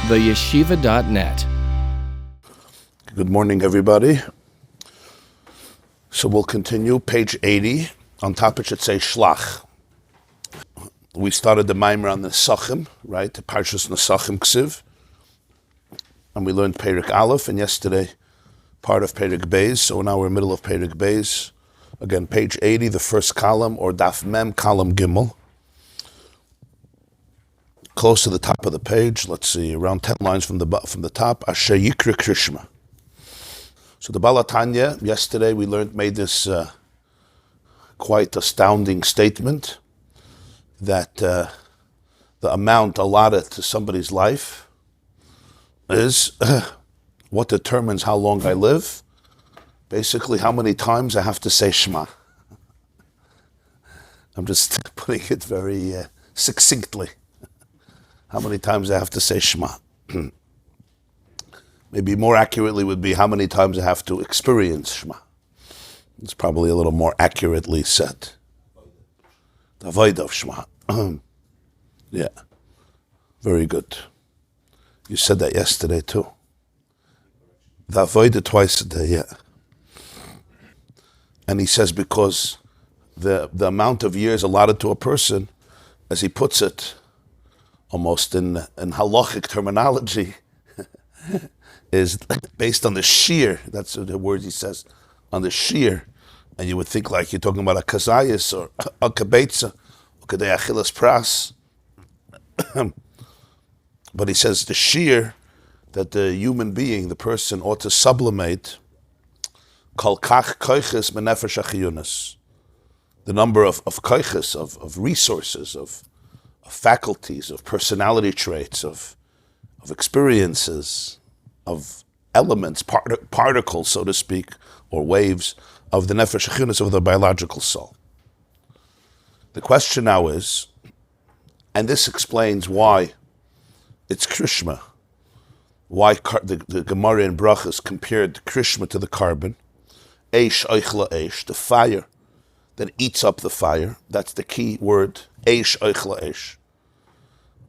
theyeshiva.net. Good morning, everybody. So we'll continue, page 80. On top it should say Shlach. We started the Maimer on the Nesachim, right? The Parshas Nesachim Ksiv. And we learned Perek Aleph, and yesterday part of Perek Bais. So now we're in the middle of Perek Bais. Again, page 80, the first column, or Daf Mem, column Gimel. Close to the top of the page, let's see, around 10 lines from the top, Asher Yikra Krishma. So the Baal Tanya, yesterday we learned, made this quite astounding statement that the amount allotted to somebody's life is what determines how long I live. Basically, how many times I have to say Shema. I'm just putting it very succinctly. How many times I have to say Shema. Maybe more accurately would be how many times I have to experience Shema. It's probably a little more accurately said. The avoid of Shema. Yeah, very good. You said that yesterday too. The avoid twice a day, yeah. And he says because the amount of years allotted to a person, as he puts it, almost in halachic terminology, is based on the shear. That's the words he says, on the shear. And you would think like you're talking about a kazayas or a kabetza, or kadei achilas pras. But he says the shear that the human being, the person, ought to sublimate, kol kach koiches menefesh achiyunas. The number of koiches, of resources, of faculties, of personality traits, of experiences, of elements, particles, so to speak, or waves of the nefesh achiyunas, of the biological soul. The question now is, and this explains why it's Krishma, why the Gemara in Brachas compared Krishma to the carbon, Eish Eichla Eish, the fire that eats up the fire. That's the key word, Eish Eichla Eish.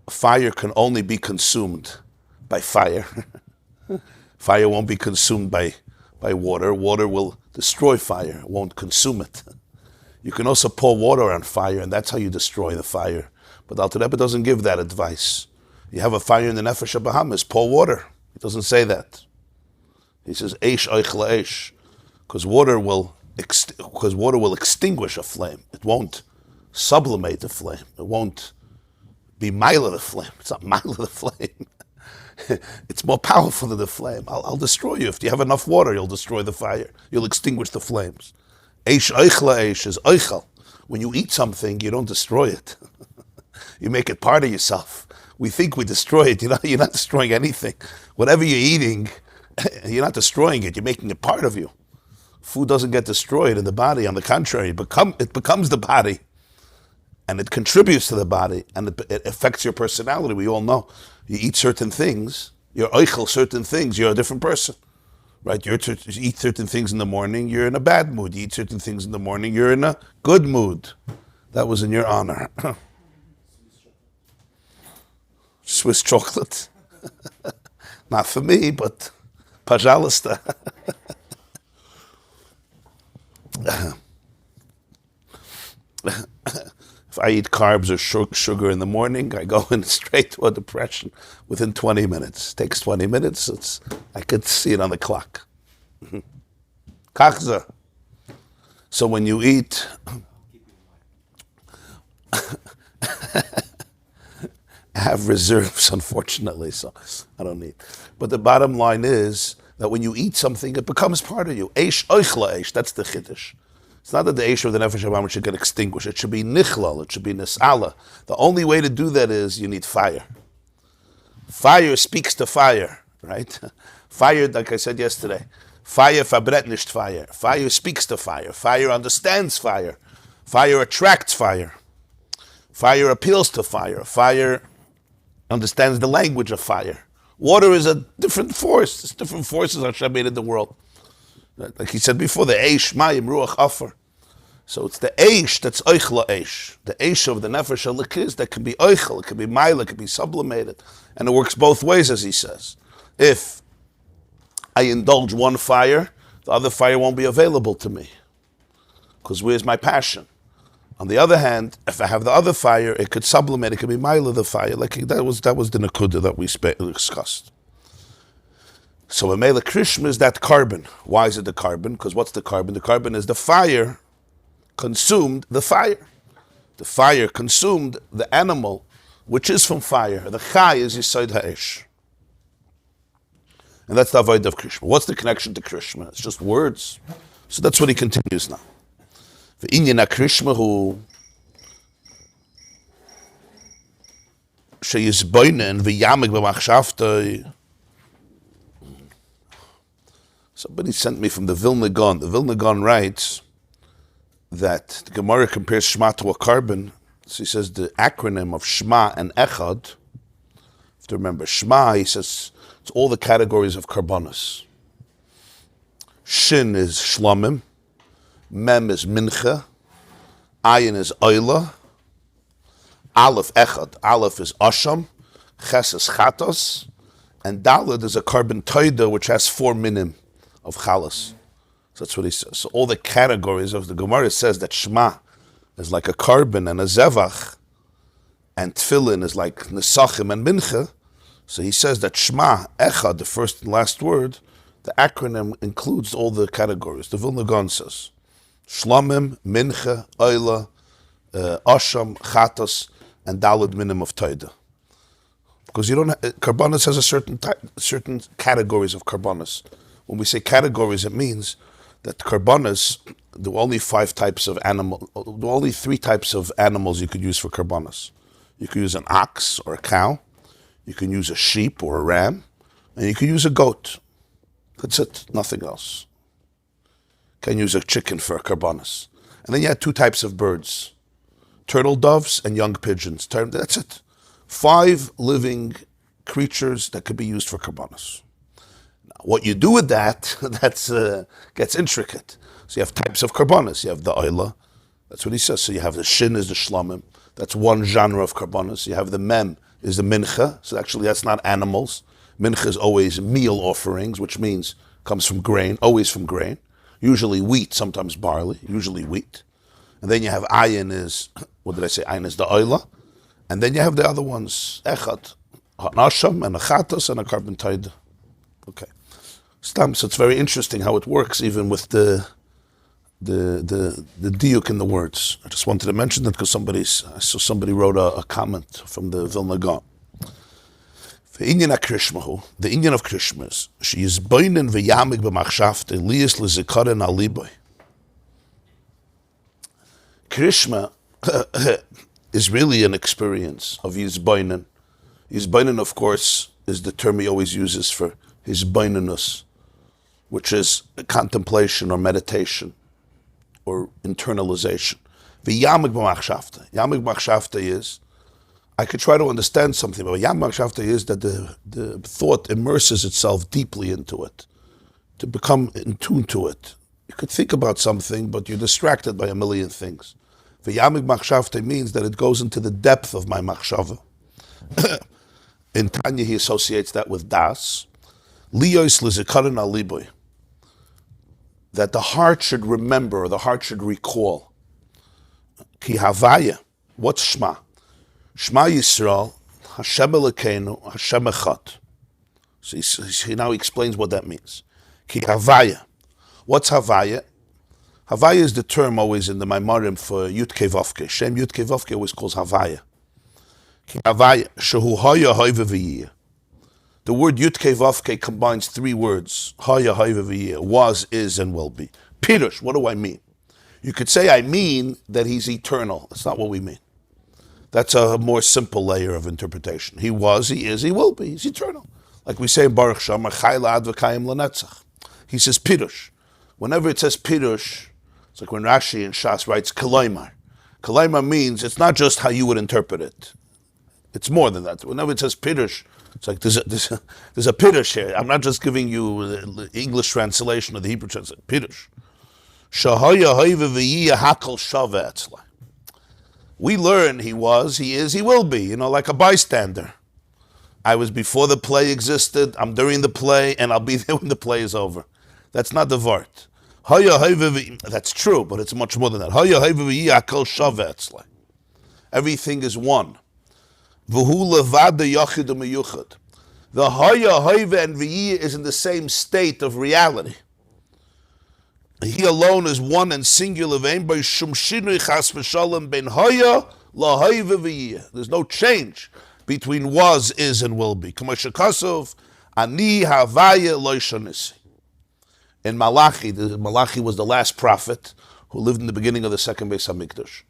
Fire can only be consumed by fire. Fire won't be consumed by water. Water will destroy fire, it won't consume it. You can also pour water on fire, and that's how you destroy the fire. But Alter Rebbe doesn't give that advice. You have a fire in the Nefesh HaBahamis, pour water. He doesn't say that. He says, Eish Eichla Eish, because water will extinguish a flame. It won't sublimate the flame. It won't be mile of the flame. It's not mile of the flame. It's more powerful than the flame. I'll destroy you. If you have enough water, you'll destroy the fire. You'll extinguish the flames. Eish Eichla Eish is Eichel. When you eat something, you don't destroy it. You make it part of yourself. We think we destroy it. You're not destroying anything. Whatever you're eating, you're not destroying it. You're making it part of you. Food doesn't get destroyed in the body. On the contrary, it becomes the body. And it contributes to the body. And it affects your personality. We all know. You eat certain things. You're oichel certain things. You're a different person. Right? You eat certain things in the morning. You're in a bad mood. You eat certain things in the morning. You're in a good mood. That was in your honor. Swiss chocolate. Not for me, but Behaaloscha. If I eat carbs or sugar in the morning, I go in straight to a depression within 20 minutes. It takes 20 minutes. I could see it on the clock. Kachza. So when you eat, I have reserves, unfortunately, so I don't need. But the bottom line is that when you eat something, it becomes part of you. Eish Eichla Eish, that's the Chiddush. It's not that the Eish of the Nefesh HaBahamis should get extinguished. It should be Nichlal, it should be Nis'ala. The only way to do that is you need fire. Fire speaks to fire, right? Fire, like I said yesterday, fire verbrennt nicht fire. Fire speaks to fire. Fire understands fire. Fire attracts fire. Fire appeals to fire. Fire understands the language of fire. Water is a different force. There's different forces Hashem made in the world. Like he said before, the Eish, Mayim, Ruach, Afer. So it's the eish that's oichla eish. The eish of the nefesh halikis that can be oichel, it can be maila, it can be sublimated. And it works both ways, as he says. If I indulge one fire, the other fire won't be available to me. Because where's my passion? On the other hand, if I have the other fire, it could sublimate, it could be maila the fire. Like that was the nakuda that we discussed. So a mela krishma is that carbon. Why is it the carbon? Because what's the carbon? The carbon is the fire consumed the fire. The fire consumed the animal, which is from fire. The chai is yisod ha'esh. And that's the avoid of Krishma. What's the connection to Krishma? It's just words. So that's what he continues now. V'inyan Krishma hu sheyizboinen v'yamig b'machshavtoi. Somebody sent me from the Vilna Gaon. The Vilna Gaon writes that the Gemara compares Shema to a carbon. So he says the acronym of Shema and Echad. You have to remember, Shema, he says, it's all the categories of karbonos. Shin is shlamim, mem is mincha, ayin is oila, aleph echad, aleph is asham, ches is chatos, and daled is a carbon toida which has 4 minim of chalas. So that's what he says. So all the categories of the Gemara says that Shema is like a carbon and a zevach, and tefillin is like Nesachim and mincha. So he says that Shema, Echad, the first and last word, the acronym includes all the categories. The Vilna Gaon says Shlamim, Mincha, Oila, Asham, Chatos, and Daled Minim of Taida. Because Karbonos has a certain categories of Karbonos. When we say categories, it means that Karbonos, there are only 5 types of animal, there are only 3 types of animals you could use for Karbonos. You could use an ox or a cow. You can use a sheep or a ram, and you can use a goat. That's it, nothing else. Can use a chicken for a karbonos. And then you had 2 types of birds, turtle doves and young pigeons. That's it. 5 living creatures that could be used for karbonos. Now, what you do with that, gets intricate. So you have types of karbonos. You have the oila, that's what he says. So you have the shin is the shlamim, that's one genre of karbonos. You have the mem, is the mincha, so actually that's not animals. Mincha is always meal offerings, which means comes from grain, always from grain. Usually wheat, sometimes barley, usually wheat. And then you have ayin is, what did I say? Ayin is the oila. And then you have the other ones, echad, an asham, and a chatos, and a carbon taida. Okay. So it's very interesting how it works, even with the diuk in the words. I just wanted to mention that because I saw somebody wrote a comment from the Vilna Gaon. The Inyan of Krishma is she is boinen v'yamig b'machshavte liyis l'zikaron aliboy. Krishma is really an experience of yizboinen. Yizboinen, of course, is the term he always uses for his boinenus, which is contemplation or meditation or internalization. The yamig b'machshavte. Yamig b'machshavte is, I could try to understand something, but yamig b'machshavte is that the thought immerses itself deeply into it, to become in tune to it. You could think about something, but you're distracted by a million things. The yamig b'machshavte means that it goes into the depth of my machshava. In Tanya, he associates that with das. Liyos l'zikaron aliboy. That the heart should remember, or the heart should recall. Ki havaya, what's Shema? Shema Yisrael, Hashem Elokeinu, Hashem Echad. So he now explains what that means. Ki havaya. What's havaya? Havaya is the term always in the Maimarim for Yudke Vavke. Shem Yudke Vavke always calls havaya. Ki havaya, shehu haya hoive v'yiyah. The word Yudke Vavke combines 3 words. Haya, haya, v'yiyah. Was, is, and will be. Pirush, what do I mean? You could say I mean that he's eternal. That's not what we mean. That's a more simple layer of interpretation. He was, he is, he will be. He's eternal. Like we say in Baruch Shem, he says Pirush. Whenever it says Pirush, it's like when Rashi in Shas writes Kalaimar. Kalaimar means it's not just how you would interpret it. It's more than that. Whenever it says Pirush, it's like there's a Pirush here. I'm not just giving you the English translation or the Hebrew translation. Pirush. Shahaya hoive v'yiyah hakol shaveh etzlai. We learn he was, he is, he will be, like a bystander. I was before the play existed, I'm during the play, and I'll be there when the play is over. That's not the vart. That's true, but it's much more than that. Everything is one. The haya, haiva, and v'yiyah is in the same state of reality. He alone is one and singular. There's no change between was, is, and will be. In Malachi was the last prophet who lived in the beginning of the second Bais HaMikdash.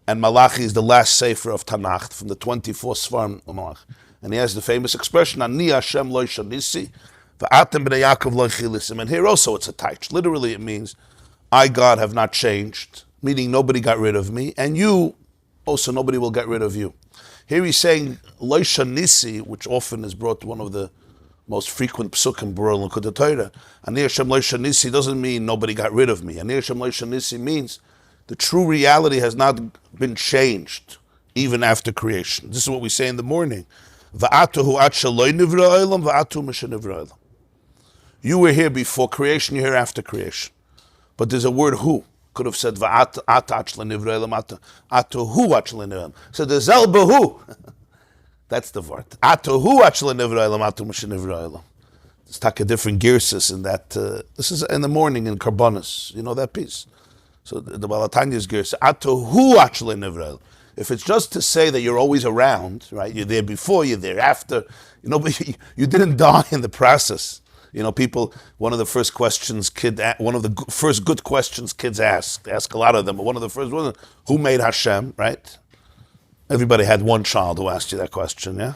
And Malachi is the last sefer of Tanakh from the 24 Svarim of Malachi. And he has the famous expression, Ani Hashem lo shanisi, v'atem b'nei Yaakov lo chilisim. And here also it's a taich. Literally it means, I, God, have not changed, meaning nobody got rid of me, and you, also nobody will get rid of you. Here he's saying, lo shanisi, which often is brought to one of the most frequent psukim in Likkutei Torah. Ani Hashem lo shanisi doesn't mean nobody got rid of me. Ani Hashem lo shanisi means the true reality has not been changed even after creation. This is what we say in the morning. You were here before creation, you're here after creation. But there's a word who. Could have said, so the zelbehu. That's the word. It's like a different gearsis in that. This is in the morning in Karbonis. You know that piece? So the Balatanya's gearsis. If it's just to say that you're always around, right? You're there before, you're there after. But you didn't die in the process. People. One of the first good questions kids ask a lot of them. But one of the first ones, who made Hashem? Right? Everybody had one child who asked you that question. Yeah.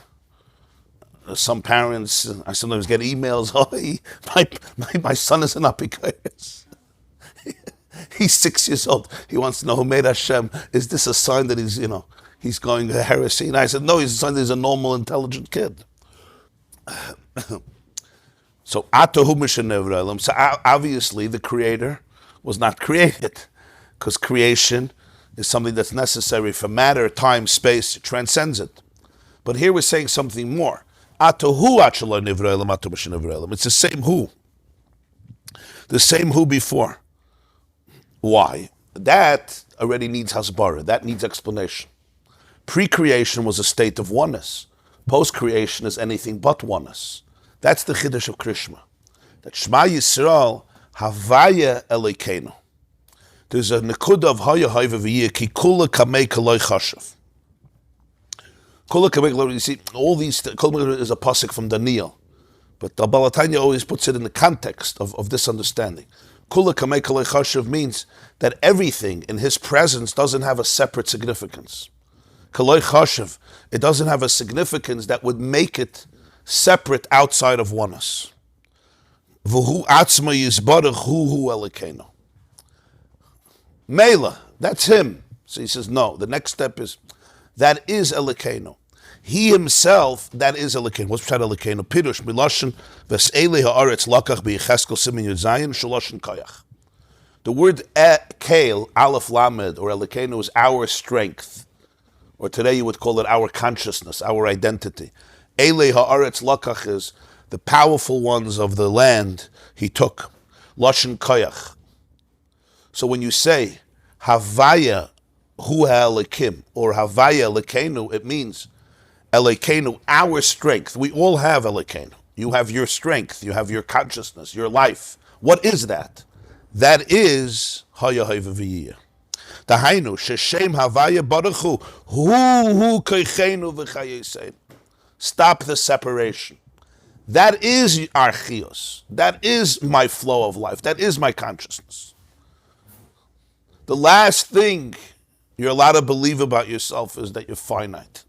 Some parents, I sometimes get emails. Oh, my son is an apikayas. He's 6 years old. He wants to know who made Hashem. Is this a sign that he's going to heresy? And I said, no, he's a sign that he's a normal, intelligent kid. So obviously the Creator was not created, because creation is something that's necessary for matter, time, space. It transcends it. But here we're saying something more. It's the same who. The same who before. Why? That already needs hasbara. That needs explanation. Pre-creation was a state of oneness. Post-creation is anything but oneness. That's the chiddush of Krishma. That Shema Yisrael Havaya Elokeinu. There's a nekuda of Haya Haiva V'yiyah Ki Kula Kamei Kaloi Chashav. Kula Kamei Kaloi. You see, all these Kula is a pasuk from Daniel, but the Balatanya always puts it in the context of this understanding. Kula Kamei Kaloi Chashav means that everything in His presence doesn't have a separate significance. Kaloi Chashav, it doesn't have a significance that would make it separate outside of oneness. V'hu atzma yizbarach hu Elokeinu. Mela, that's Him. So he says, no. The next step is, that is Elokeinu. He Himself, that is Elokeinu. What's Pshat Elokeinu? Pirush miloshen v's'elei ha'aretz lakach b'yicheskel simin yudzayin shaloshen koyach. The word Kael, Aleph Lamed, or Elokeinu is our strength. Or today you would call it our consciousness, our identity. Elei ha'aretz lakach is the powerful ones of the land He took. Loshen koyach. So when you say Havaya Hu Ha'Elokim or Havaya Elokeinu, it means Elokeinu, our strength. We all have Elokeinu. You have your strength. You have your consciousness, your life. What is that? That is Haya Haiva V'yiyah. Dahainu Sheshem Havaya Baruchu Hu Koichenu V'Chayesein. Stop the separation. That is Archios. That is my flow of life. That is my consciousness. The last thing you're allowed to believe about yourself is that you're finite.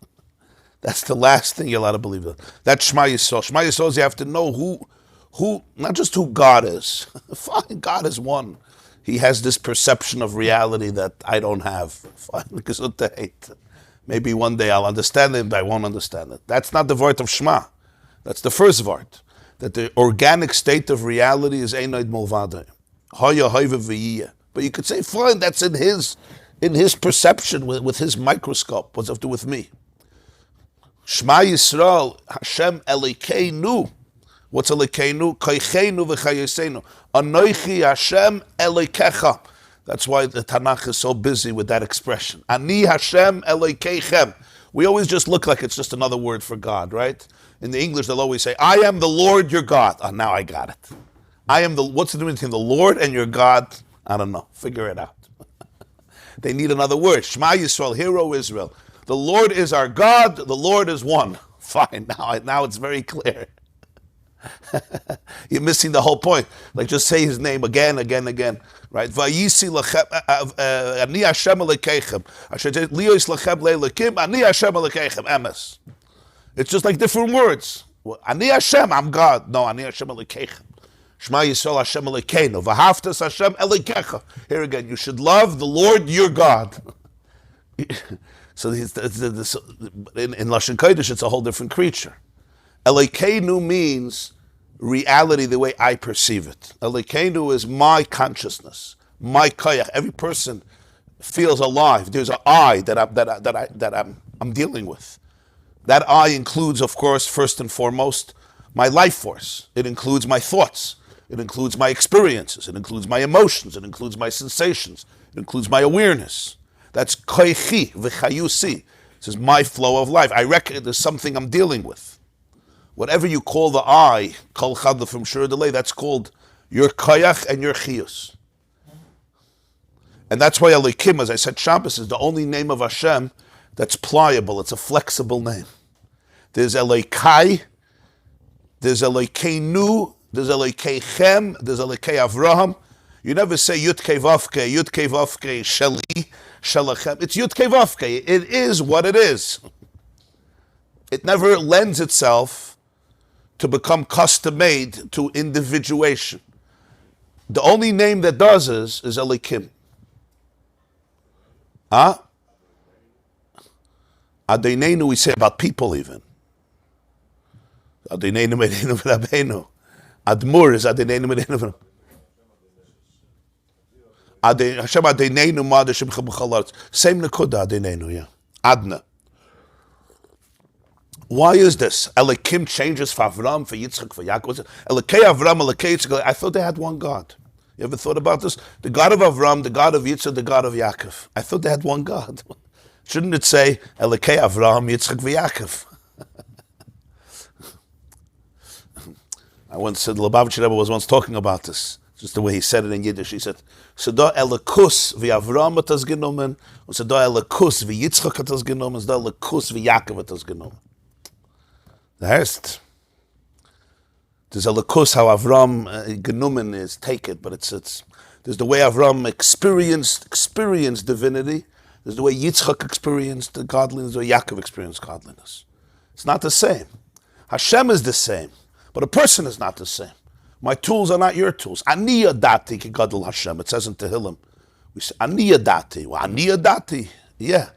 That's the last thing you're allowed to believe. That's Shema Yisrael. Shema Yisrael is you have to know who, not just who God is. Fine, God is one. He has this perception of reality that I don't have. Fine, maybe one day I'll understand it, but I won't understand it. That's not the vart of Shema. That's the first vart. That the organic state of reality is Einoid Mulvadeh. Haya Haiva V'yiyah. But you could say, fine, that's in his perception with his microscope. What's it have to do with me? Shema Yisrael, Hashem Elokeinu. What's Elokeinu? Koicheinu v'chayoseinu. Anoichi Hashem Elokecha. That's why the Tanakh is so busy with that expression. Ani Hashem Elokechem. We always just look like it's just another word for God, right? In the English, they'll always say, I am the Lord your God. Oh, now I got it. What's the difference between the Lord and your God? I don't know. Figure it out. They need another word. Shema Yisrael, hear O Israel. The Lord is our God. The Lord is one. Fine. Now it's very clear. You're missing the whole point. Like, just say his name again, right? Vayisi lachem ani Hashem Elokeichem. Asher liyos lachem le'elokim ani Hashem Elokeichem. Emes. It's just like different words. Ani Hashem, I'm God. No, ani Hashem Elokeichem. Shema Yisrael Hashem Elokeinu. V'haftas Hashem Elokecha. Here again, you should love the Lord your God. So in Lashon Kodesh, it's a whole different creature. Elokeinu means reality the way I perceive it. Elokeinu is my consciousness, my koyach. Every person feels alive. There's an I that I'm dealing with. That I includes, of course, first and foremost, my life force. It includes my thoughts. It includes my experiences. It includes my emotions. It includes my sensations. It includes my awareness. That's koichi v'chayusi. This is my flow of life. I reckon there's something I'm dealing with. Whatever you call the I, kol chad from shur delay, that's called your koyach and your chiyus. And that's why Elokim, as I said, Shabbos is the only name of Hashem that's pliable. It's a flexible name. There's Elokai, there's Elokeinu, there's Elokeichem, there's Elokei Avraham. You never say Yudkei Vavkei, Sheli, Shelachem. It's Yudkei Vavkei. It is what it is. It never lends itself to become custom-made to individuation. The only name that does is Elokim. Adonenu we say about people even. Adonenu Medeinu V'Rabbeinu. Admur is Adonenu Medeinu V'Rabbeinu. Hashem Adonenu Ma'ad Hashem B'Chol. Same Nekuda Adonenu, yeah. Adna. Why is this? Elokim changes for Avram, for Yitzchak, for Yaakov. Elokei Avram, Elokei Yitzchak. I thought they had one God. You ever thought about this? The God of Avram, the God of Yitzchak, the God of Yaakov. I thought they had one God. Shouldn't it say Elokei Avram, Yitzchak, v'Yaakov? I once said, Lubavitcher Rebbe was once talking about this. Just the way he said it in Yiddish. He said, Seda Elokus v'Avram hat das genommen, und Seda Elokus v'Yitzchak hat das genommen, Seda Elokus v'Yaakov hat das genommen. The heißt, there's Elokus, how Avram genommen is, take it, but it's there's the way Avram experienced divinity, there's the way Yitzchak experienced the godliness, the way Yaakov experienced godliness. It's not the same. Hashem is the same, but a person is not the same. My tools are not your tools. Ani yadati ki gadol Hashem. It says in Tehillim. We say, Ani yadati. Well, Ani yadati. Yeah.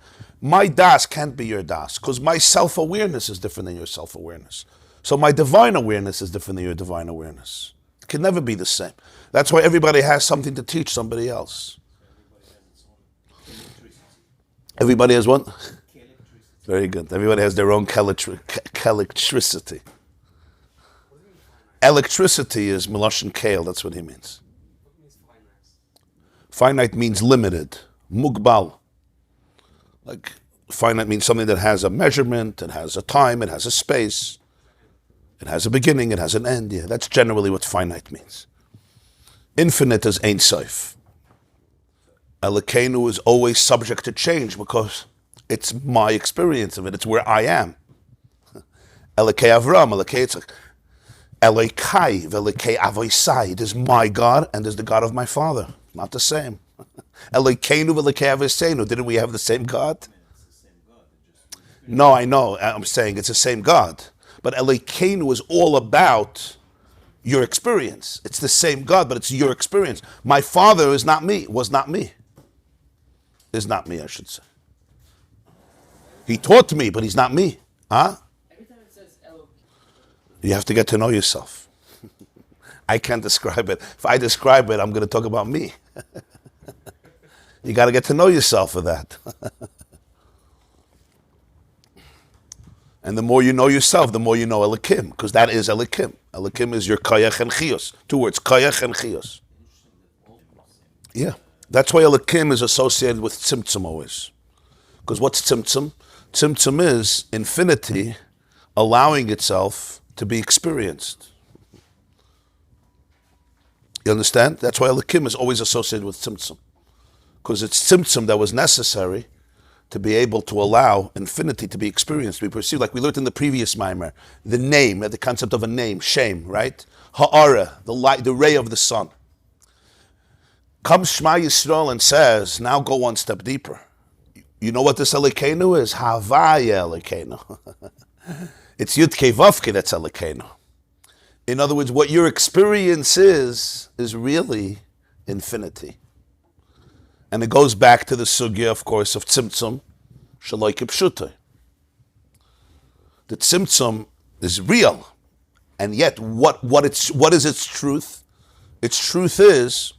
My das can't be your das, because my self-awareness is different than your self-awareness. So my divine awareness is different than your divine awareness. It can never be the same. That's why everybody has something to teach somebody else. Everybody has what? Very good. Everybody has their own electricity. Electricity is Melashon Kale, that's what he means. Finite means limited. Mugbal. Like, finite means something that has a measurement, it has a time, it has a space, it has a beginning, it has an end. Yeah, that's generally what finite means. Infinite is Ein Sof. Elokeinu is always subject to change because it's my experience of it, it's where I am. Elokei Avram, Elokei Yitzchak. Elokai, Velokei Avoisai. There's my God and there's the God of my father. Not the same. Elokeinu Velokei Avoseinu. Didn't we have the same God? No, I know. I'm saying it's the same God. But Elokeinu is all about your experience. It's the same God, but it's your experience. My father is not me, was not me. Is not me, I should say. He taught me, but he's not me. Huh? You have to get to know yourself. I can't describe it. If I describe it, I'm going to talk about me. You got to get to know yourself for that. And the more you know yourself, the more you know Elikim, because that is Elikim. Elikim is your Koyach and Chiyos. 2 words, Koyach and Chiyos. Yeah. That's why Elikim is associated with Tzimtzum always. Because what's Tzimtzum? Tzimtzum is infinity allowing itself to be experienced. You understand? That's why Elikim is always associated with Tzimtzum. Because it's Tzimtzum that was necessary to be able to allow infinity to be experienced, to be perceived. Like we learned in the previous Maimer, the name, the concept of a name, Shem, right? Hara, the light, the ray of the sun. Comes Shema Yisrael and says, now go one step deeper. You know what this Elokeinu is? Havaya Elokeinu. It's Yudkei Vavkei that's Elokeinu. In other words, what your experience is really infinity. And it goes back to the sugya, of course, of tzimtzum, shaloi kipshutai. The tzimtzum is real, and yet what is its truth? Its truth is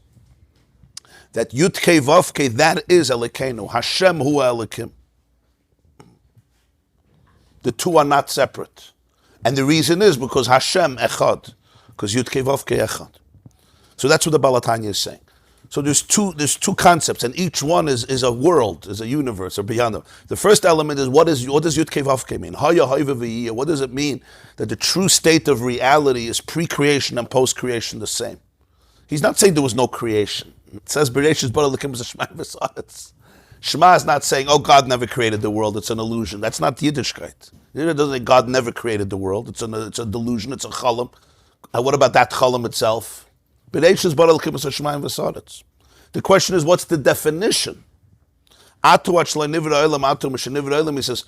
that Yudkei Vavkei, that is Elokeinu. Hashem hu Elokim. The two are not separate. And the reason is because Hashem echad, because Yudkei Vavkei echad. So that's what the Baal HaTanya is saying. So there's two concepts, and each one is a world, is a universe, or beyond them. The first element is what does Yudkei Vavkei mean? Haya Haiva V'yiyah. What does it mean that the true state of reality is pre-creation and post-creation the same? He's not saying there was no creation. It says Bereshis bara Elokim Shema v'sa'atz. Shema is not saying, oh, God never created the world. It's an illusion. That's not Yiddishkeit. It doesn't say God never created the world. It's a delusion. It's a chalam. What about that chalam itself? The question is, what's the definition? He says,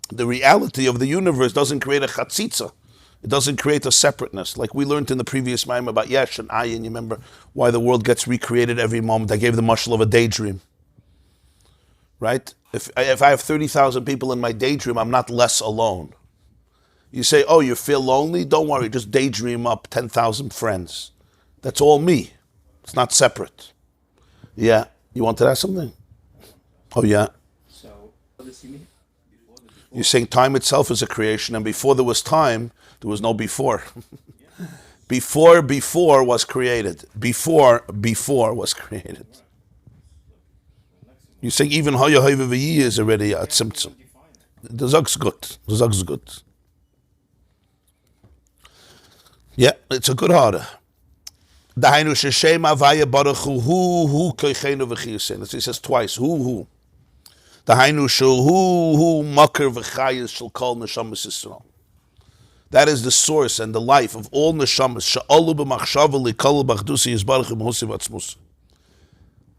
the reality of the universe doesn't create a chatzitza. It doesn't create a separateness. Like we learned in the previous Maim about Yesh and Ayin. You remember why the world gets recreated every moment. I gave the mashal of a daydream. Right? If I have 30,000 people in my daydream, I'm not less alone. You say, oh, you feel lonely? Don't worry, just daydream up 10,000 friends. That's all me. It's not separate. Yeah. You want to ask something? Oh, yeah. So, what does he mean? You're saying time itself is a creation, and before there was time, there was no before. Before was created. Before was created. You're saying even Haya Haiva V'yiyah is already a tzimtzum. The Zog's good. The Zog's good. Yeah, it's a good hara. Dahainu sheshema vaya baruch hu koichenu v'chiyusein. He says twice, hu. Dahainu shel hu makar v'chayis shel kol neshamas Yisrael. That is the source and the life of all neshamas. She'alu b'machshava likol b'achdusi yizbarach b'mosei v'atzmus.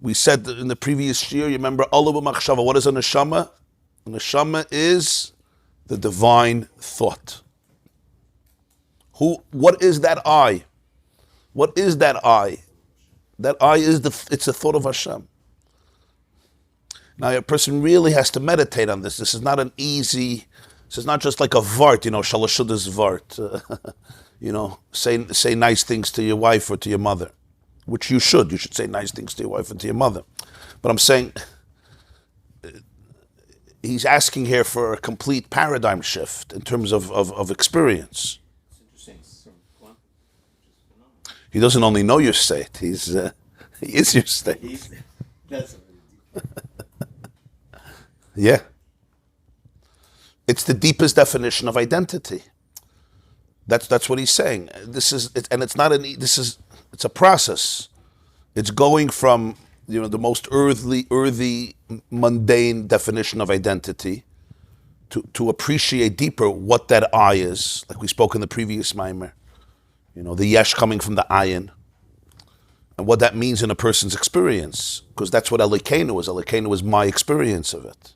We said in the previous year, you remember, alu b'machshava. What is a neshama? A neshama is the divine thought. What is that I? What is that I? That I is it's the thought of Hashem. Now a person really has to meditate on this. This is not an easy, this is not just like a vart, shalashudas vart. Say nice things to your wife or to your mother, which you should. You should say nice things to your wife and to your mother. But I'm saying, he's asking here for a complete paradigm shift in terms of experience. He doesn't only know your state, he is your state. Yeah. It's the deepest definition of identity. That's what he's saying. It's a process. It's going from the most earthy, mundane definition of identity to appreciate deeper what that I is, like we spoke in the previous Maimer. The yesh coming from the ayin, and what that means in a person's experience, because that's what Elokeinu is. Elokeinu is my experience of it.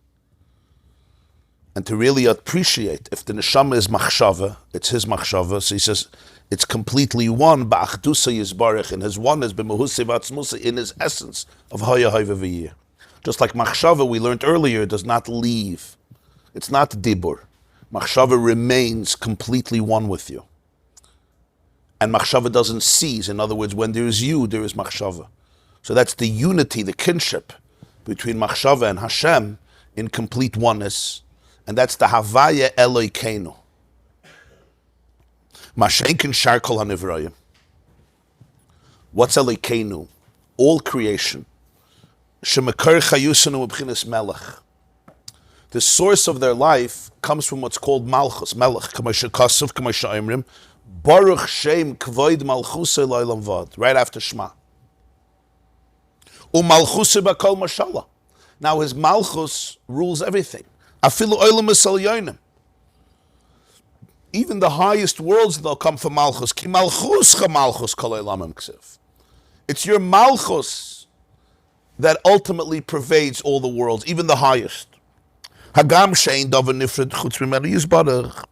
And to really appreciate, if the neshama is machshava, it's his machshava, so he says, it's completely one, ba'achdusa yizbarech, and his oneness, b'mehusei v'atzmusei, in his essence of haya haiva v'yiyah. Just like machshava, we learned earlier, does not leave. It's not dibur. Machshava remains completely one with you. And machshava doesn't cease. In other words, when there is you, there is machshava. So that's the unity, the kinship between Machshava and Hashem in complete oneness. And that's the Havaya Elokeinu. Mashenkin Shar Kol HaNivrayim. What's Elokeinu? All creation. Shemakar Chayusanu B'chinas Melech. The source of their life comes from what's called Malchus, Melech, K'moshe Kasav, K'moshe Imrim, Baruch Shem Kvoid Malchusay L'Olam Vad, right after Shema. U'Malchusay B'Kol Mashallah. Now his Malchus rules everything. Afilu Olam Esalyonim. Even the highest worlds, they'll come from Malchus. Ki Malchuscha Malchus Kol Olam K'sev. It's your Malchus that ultimately pervades all the worlds, even the highest. Hagam shein davar nifred chutz mimenu yisbarach.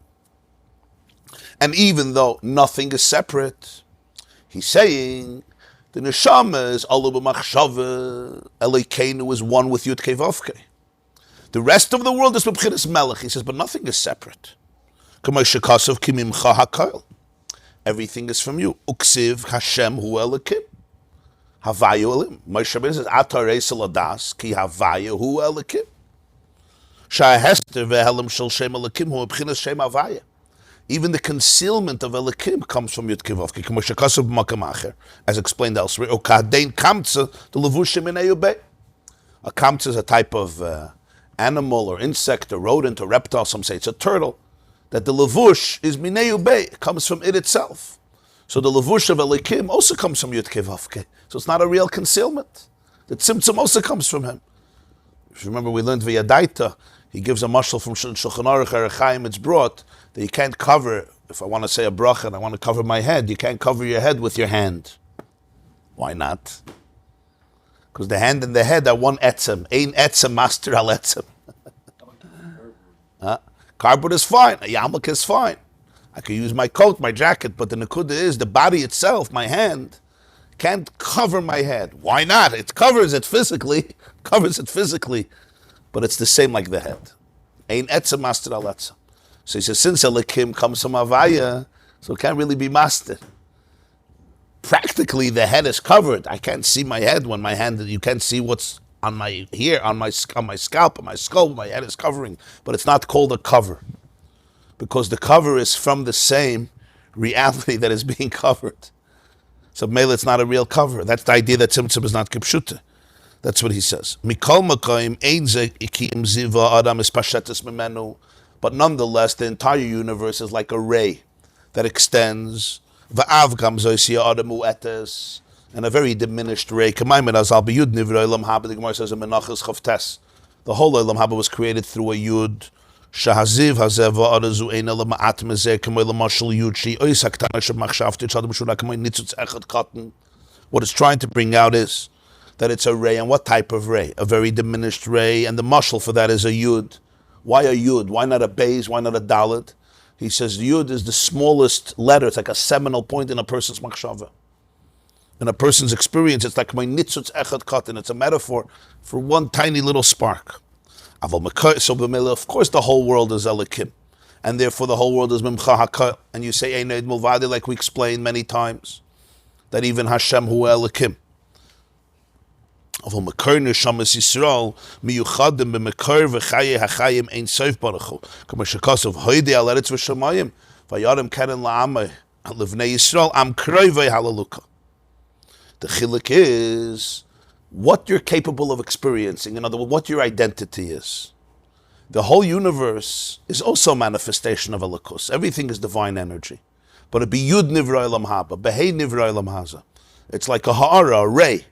And even though nothing is separate, he's saying the neshama is alu b'machshava, Elokeinu is one with Yud Kei Vav Kei. The rest of the world is b'bchinas melech. He says, but nothing is separate. K'moshe kasav ki mimcha hakol. Everything is from you. Uksiv Hashem hu Elokim. Havayu elim. Moshe Rabbeinu says, Atar eisel adas ki havayu hu Elokim. Even the concealment of Elokim comes from Yud Kei Vav Kei, as explained elsewhere. A kamtza is a type of animal or insect or rodent or reptile. Some say it's a turtle. That the levush is minei ubei, it comes from it itself. So the levush of Elokim also comes from Yud Kei Vav Kei. So it's not a real concealment. The tzimtzum also comes from him. If you remember, we learned v'yadaita. He gives a mashal from Shulchan Aruch or Chaim. It's brought that you can't cover. If I want to say a bracha and I want to cover my head, you can't cover your head with your hand. Why not? Because the hand and the head are one etzem. Ein etzem master al etzem. Cardboard is fine. A yarmulke is fine. I could use my coat, my jacket, but the nekuda is the body itself, my hand, can't cover my head. Why not? It covers it physically. But it's the same like the head. Ein etzem master al etzem. So he says, since Elokim comes from Havaya, so it can't really be master. Practically, the head is covered. I can't see my head when my hand, you can't see what's on my here, on my scalp, on my skull, my head is covering. But it's not called a cover. Because the cover is from the same reality that is being covered. So Mela, it's not a real cover. That's the idea that Tzimtzum is not Kipshuta. That's what he says. But nonetheless, the entire universe is like a ray that extends. And a very diminished ray. The whole Olam Haba was created through a Yud. What it's trying to bring out is that it's a ray. And what type of ray? A very diminished ray. And the mashal for that is a Yud. Why a Yud? Why not a Bais? Why not a Dalet? He says Yud is the smallest letter. It's like a seminal point in a person's machshava. In a person's experience, it's like my nitzutz echad katan. It's a metaphor for one tiny little spark. So of course the whole world is Elokim. And therefore the whole world is Mimcha HaKol. And you say Ein Eid Mulvadi, like we explained many times. That even Hashem hu Elokim. Avol mekor neshamas Yisrael miyuchadim b'mekor v'chaye hachayim ein sof baruchu. K'mo shekasav hoydei al eretz v'shamayim v'yarim keren la'amay livnei Yisrael am kroivei halaluka. The chiluk is what you're capable of experiencing. In other words, what your identity is. The whole universe is also a manifestation of Elokus. Everything is divine energy. But it be Yud Nivra Elam Haba, Behei Nivra Elam Haza. It's like a hara, a ray.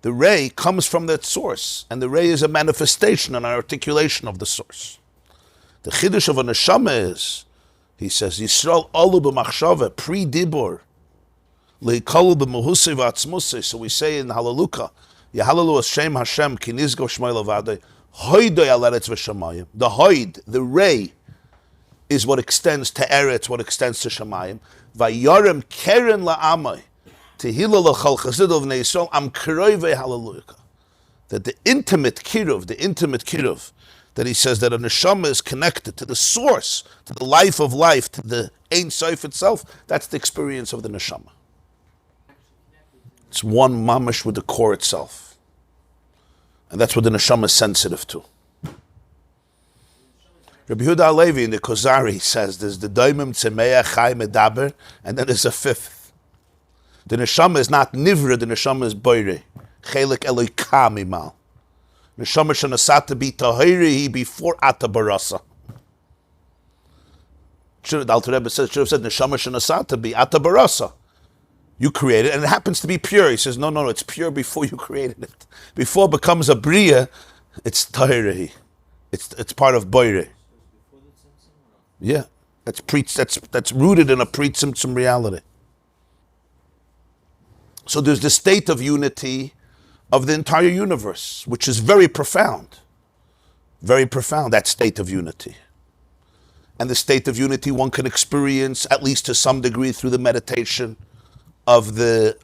The ray comes from that source, and the ray is a manifestation and an articulation of the source. The chiddush of a neshama is, he says, Yisrael alu b'machshava, pre-dibur, leikalu b'muhusei v'atzmusei. So we say in Hallelujah, Yehalalu Shem Hashem, ki nizgo shmei lavadei, hoydoi al eretz v'shamayim. The hoyd, the ray, is what extends to eretz, what extends to shamayim. Vayarim keren la'amai, tehila l'chal chasidov v'nei Yisrael, am kroivei hallelujah. That the intimate kiruv, that he says that a neshama is connected to the source, to the life of life, to the Ein Sof itself, that's the experience of the neshama. It's one mamash with the core itself. And that's what the neshama is sensitive to. Rabbi Yehuda Halevi in the Kozari says there's the daimim tzemeach Chaim medaber, and then there's a fifth. The neshama is not nivra, the neshama is boire. Chelik eloika mimal. Neshama shenasata bi tahiri before ata barasa. The Alter Rebbe should have said neshama shenasata bi ata barasa. You created it, and it happens to be pure. He says, no, it's pure before you created it. Before it becomes a bria, it's tahiri. It's part of boire. Yeah, that's rooted in a pre-tzimtzum reality. So there's the state of unity of the entire universe, which is very profound. Very profound, that state of unity. And the state of unity one can experience, at least to some degree, through the meditation of the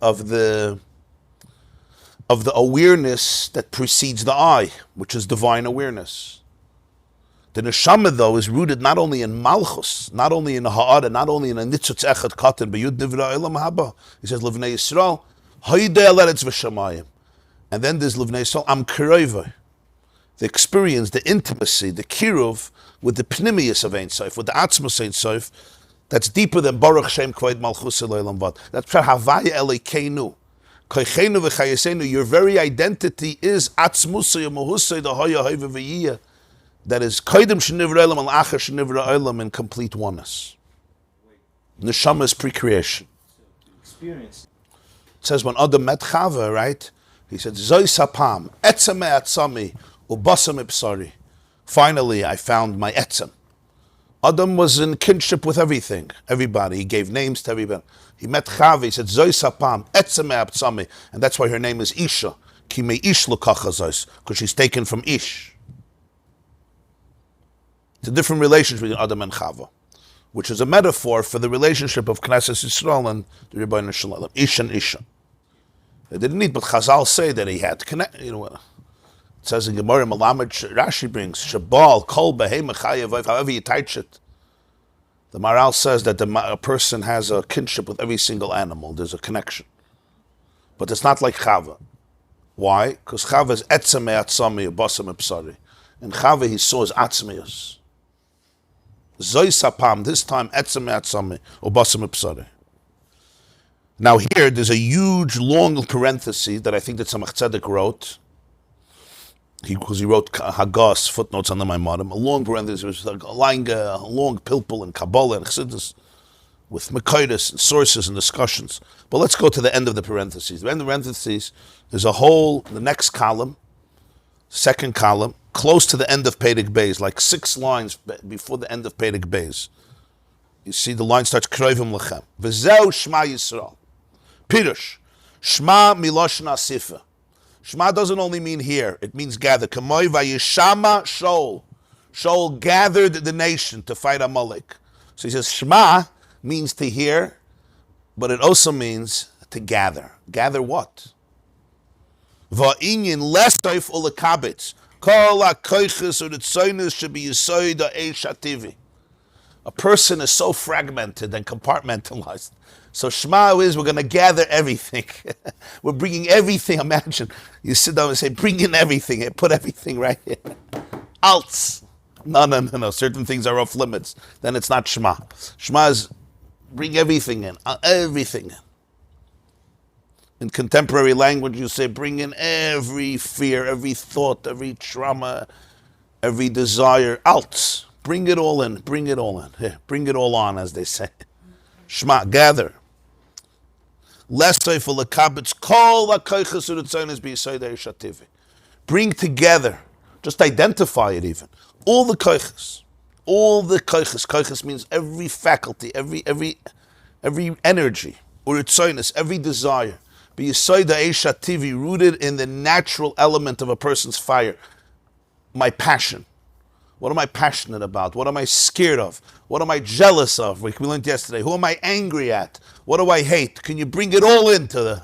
awareness that precedes the I, which is divine awareness. The neshama, though, is rooted not only in malchus, not only in hara, not only in a nitzutz echad katan, but yud nivra elam haba. He says, Livnei Yisrael, haydei aleretz v'shamayim. And then there's Livnei Yisrael, am kirova. The experience, the intimacy, the kiruv with the pnimius of Ein Sof, with the atzmus Ein Sof, that's deeper than Baruch Shem Kvoid Malchus Elolam Vad. That's Havaya Elekeinu. Koichenu v'chayesenu, your very identity is atzmusay mohusay the hoya hoiva v'yiyah. That is Koidem Shenivra Elam al Acher Shenivra Elam in complete oneness. Neshama is pre-creation. It says when Adam met Chava, right? He said, Zoi sapam, etzem me'atzami, ubasam ipsari. Finally, I found my etzem. Adam was in kinship with everything, everybody. He gave names to everybody. He met Chava, he said, Zoi sapam, etzem me'atzami. And that's why her name is Isha. Ki me ish lukacha zois, because she's taken from Ish. It's a different relationship between Adam and Chava, which is a metaphor for the relationship of Knesset Yisrael and the Rebbeinu Shalom, Ish and Isha. They didn't need, but Chazal say that he had to connect. It says in Gemara, Malamed, Rashi brings, Shabal, Kol, Behema, Chayev, however you touch it. The Maral says that a person has a kinship with every single animal. There's a connection. But it's not like Chava. Why? Because Chava is Etzem Me'atzami, Basam Epsari. And Chava, he saw his Atzmius. Zoi sapam, this time etzem me'atzami, ubasam ipsari. Now here, there's a huge, long parenthesis that I think that Tzemach Tzedek wrote, because he wrote Hagas, footnotes on the Maimonim, a long parenthesis, which was like a long pilpul and Kabbalah and Chassidus, with Mekaydes and sources and discussions. But let's go to the end of the parentheses. The end of the parentheses, there's a whole, the next column, second column, close to the end of Perek Beis, like 6 lines before the end of Perek Beis. You see the line starts, Kroivim Lechem. V'zeu Shema Yisrael. Pirush. Shema Miloshon Asifa. Shema doesn't only mean here, it means gather. Kamoi Vayishama Shol. Shol gathered the nation to fight Amalek. So he says Shema means to hear, but it also means to gather. Gather what? Va'inyin lestoif ulekabitz. Kol ha-koiches u'ritzoynes shebi yisoid ha'eish ha'tivi. A person is so fragmented and compartmentalized. So Shema is, we're going to gather everything. We're bringing everything. Imagine, you sit down and say, bring in everything. Put everything right here. Alts. No. Certain things are off limits. Then it's not Shema. Shema is bring everything in. Everything in. In contemporary language, you say, bring in every fear, every thought, every trauma, every desire. Alts. Bring it all in. Bring it all in. Here, bring it all on, as they say. Shema, gather. Bring together. Just identify it even. All the koiches. All the koiches. Koiches means every faculty, every energy. Uritzoinus, every desire. Be rooted in the natural element of a person's fire. My passion. What am I passionate about? What am I scared of? What am I jealous of? Like we learned yesterday. Who am I angry at? What do I hate? Can you bring it all into the...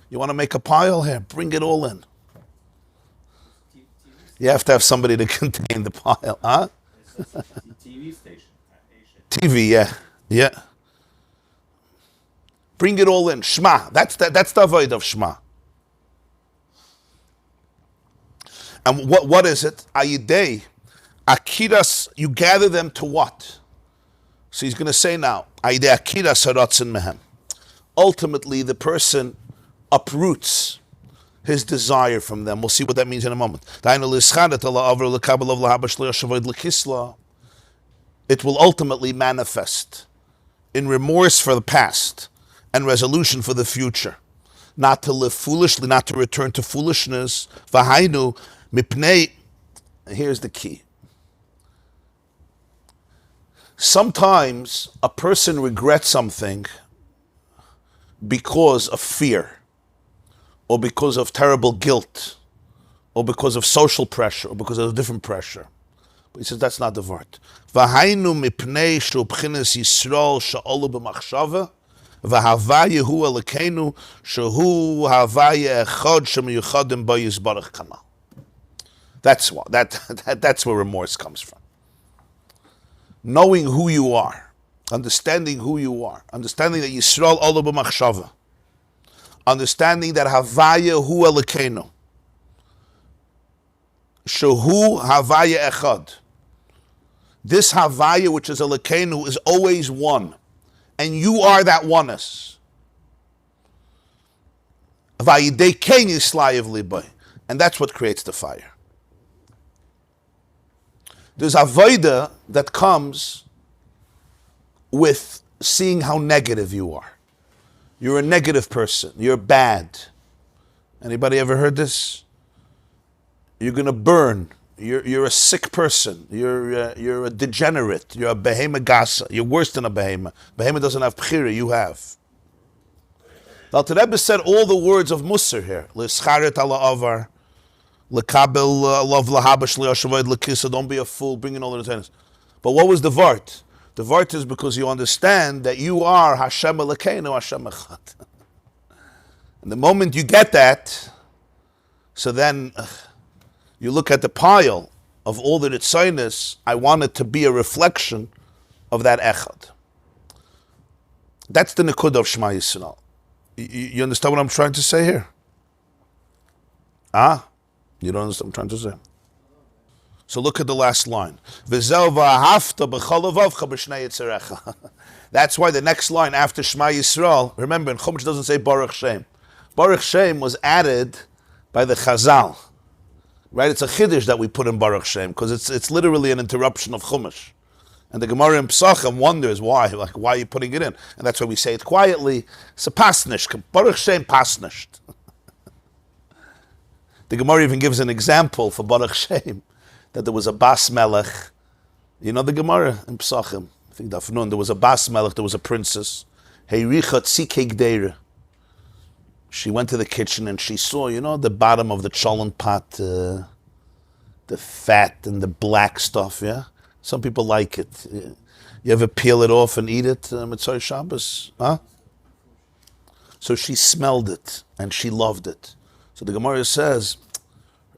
You want to make a pile here? Bring it all in. You have to have somebody to contain the pile, huh? TV station. TV, yeah. Bring it all in. Shema. That's the avoid of Shema. And what is it? Ayidei, akiras, you gather them to what? So he's going to say now, ayidei akiras haratzin mehem. Ultimately, the person uproots his desire from them. We'll see what that means in a moment. It will ultimately manifest in remorse for the past and resolution for the future. Not to live foolishly, not to return to foolishness. V'hainu mipnei. Here's the key. Sometimes a person regrets something because of fear, or because of terrible guilt, or because of social pressure, or because of different pressure. But he says that's not the word. V'hainu mipnei shu b'chinas Yisrael she'olu b'machshava v'havaya hu elokeinu shehu havaya echad shemiyuchadim bo yisbarach kamal. That's where remorse comes from. Knowing who you are, understanding who you are, understanding that Yisrael olu b'machshava, understanding that havaya hu elokeinu shehu havaya echad. This Havaya, which is Elokeinu, is always one. And you are that oneness. And that's what creates the fire. There's Avodah that comes with seeing how negative you are. You're a negative person. You're bad. Anybody ever heard this? You're going to burn. You're a sick person. You're a degenerate. You're a behema gasa. You're worse than a behema. Behema doesn't have bchira. You have. The Alter Rebbe said all the words of Musar here. L'scharet ala avar, l'kabel lov lahabash li'ashavoid l'kisa. Don't be a fool. Bring in all the tennis. But what was the vart? The vart is because you understand that you are Hashem Elokeinu, Hashem Echad. And the moment you get that, so then you look at the pile of all the Ritzonos, I want it to be a reflection of that Echad. That's the Nekudah of Shema Yisrael. You understand what I'm trying to say here? You don't understand what I'm trying to say? So look at the last line. That's why the next line after Shema Yisrael, remember in Chumash doesn't say Baruch Shem. Baruch Shem was added by the Chazal. Right, it's a chiddush that we put in Baruch Shem because it's literally an interruption of Chumash, and the Gemara in Pesachim wonders why are you putting it in? And that's why we say it quietly. It's a pasnish. Baruch Shem pasnish. The Gemara even gives an example for Baruch Shem that there was a Bas Melech. You know the Gemara in Pesachim. I think Dafnun. There was a Bas Melech. There was a princess. Heiricha tzikek deira. She went to the kitchen and she saw, the bottom of the cholent pot, the fat and the black stuff, yeah? Some people like it. You ever peel it off and eat it, Mitzvah Shabbos? Huh? So she smelled it and she loved it. So the Gemara says,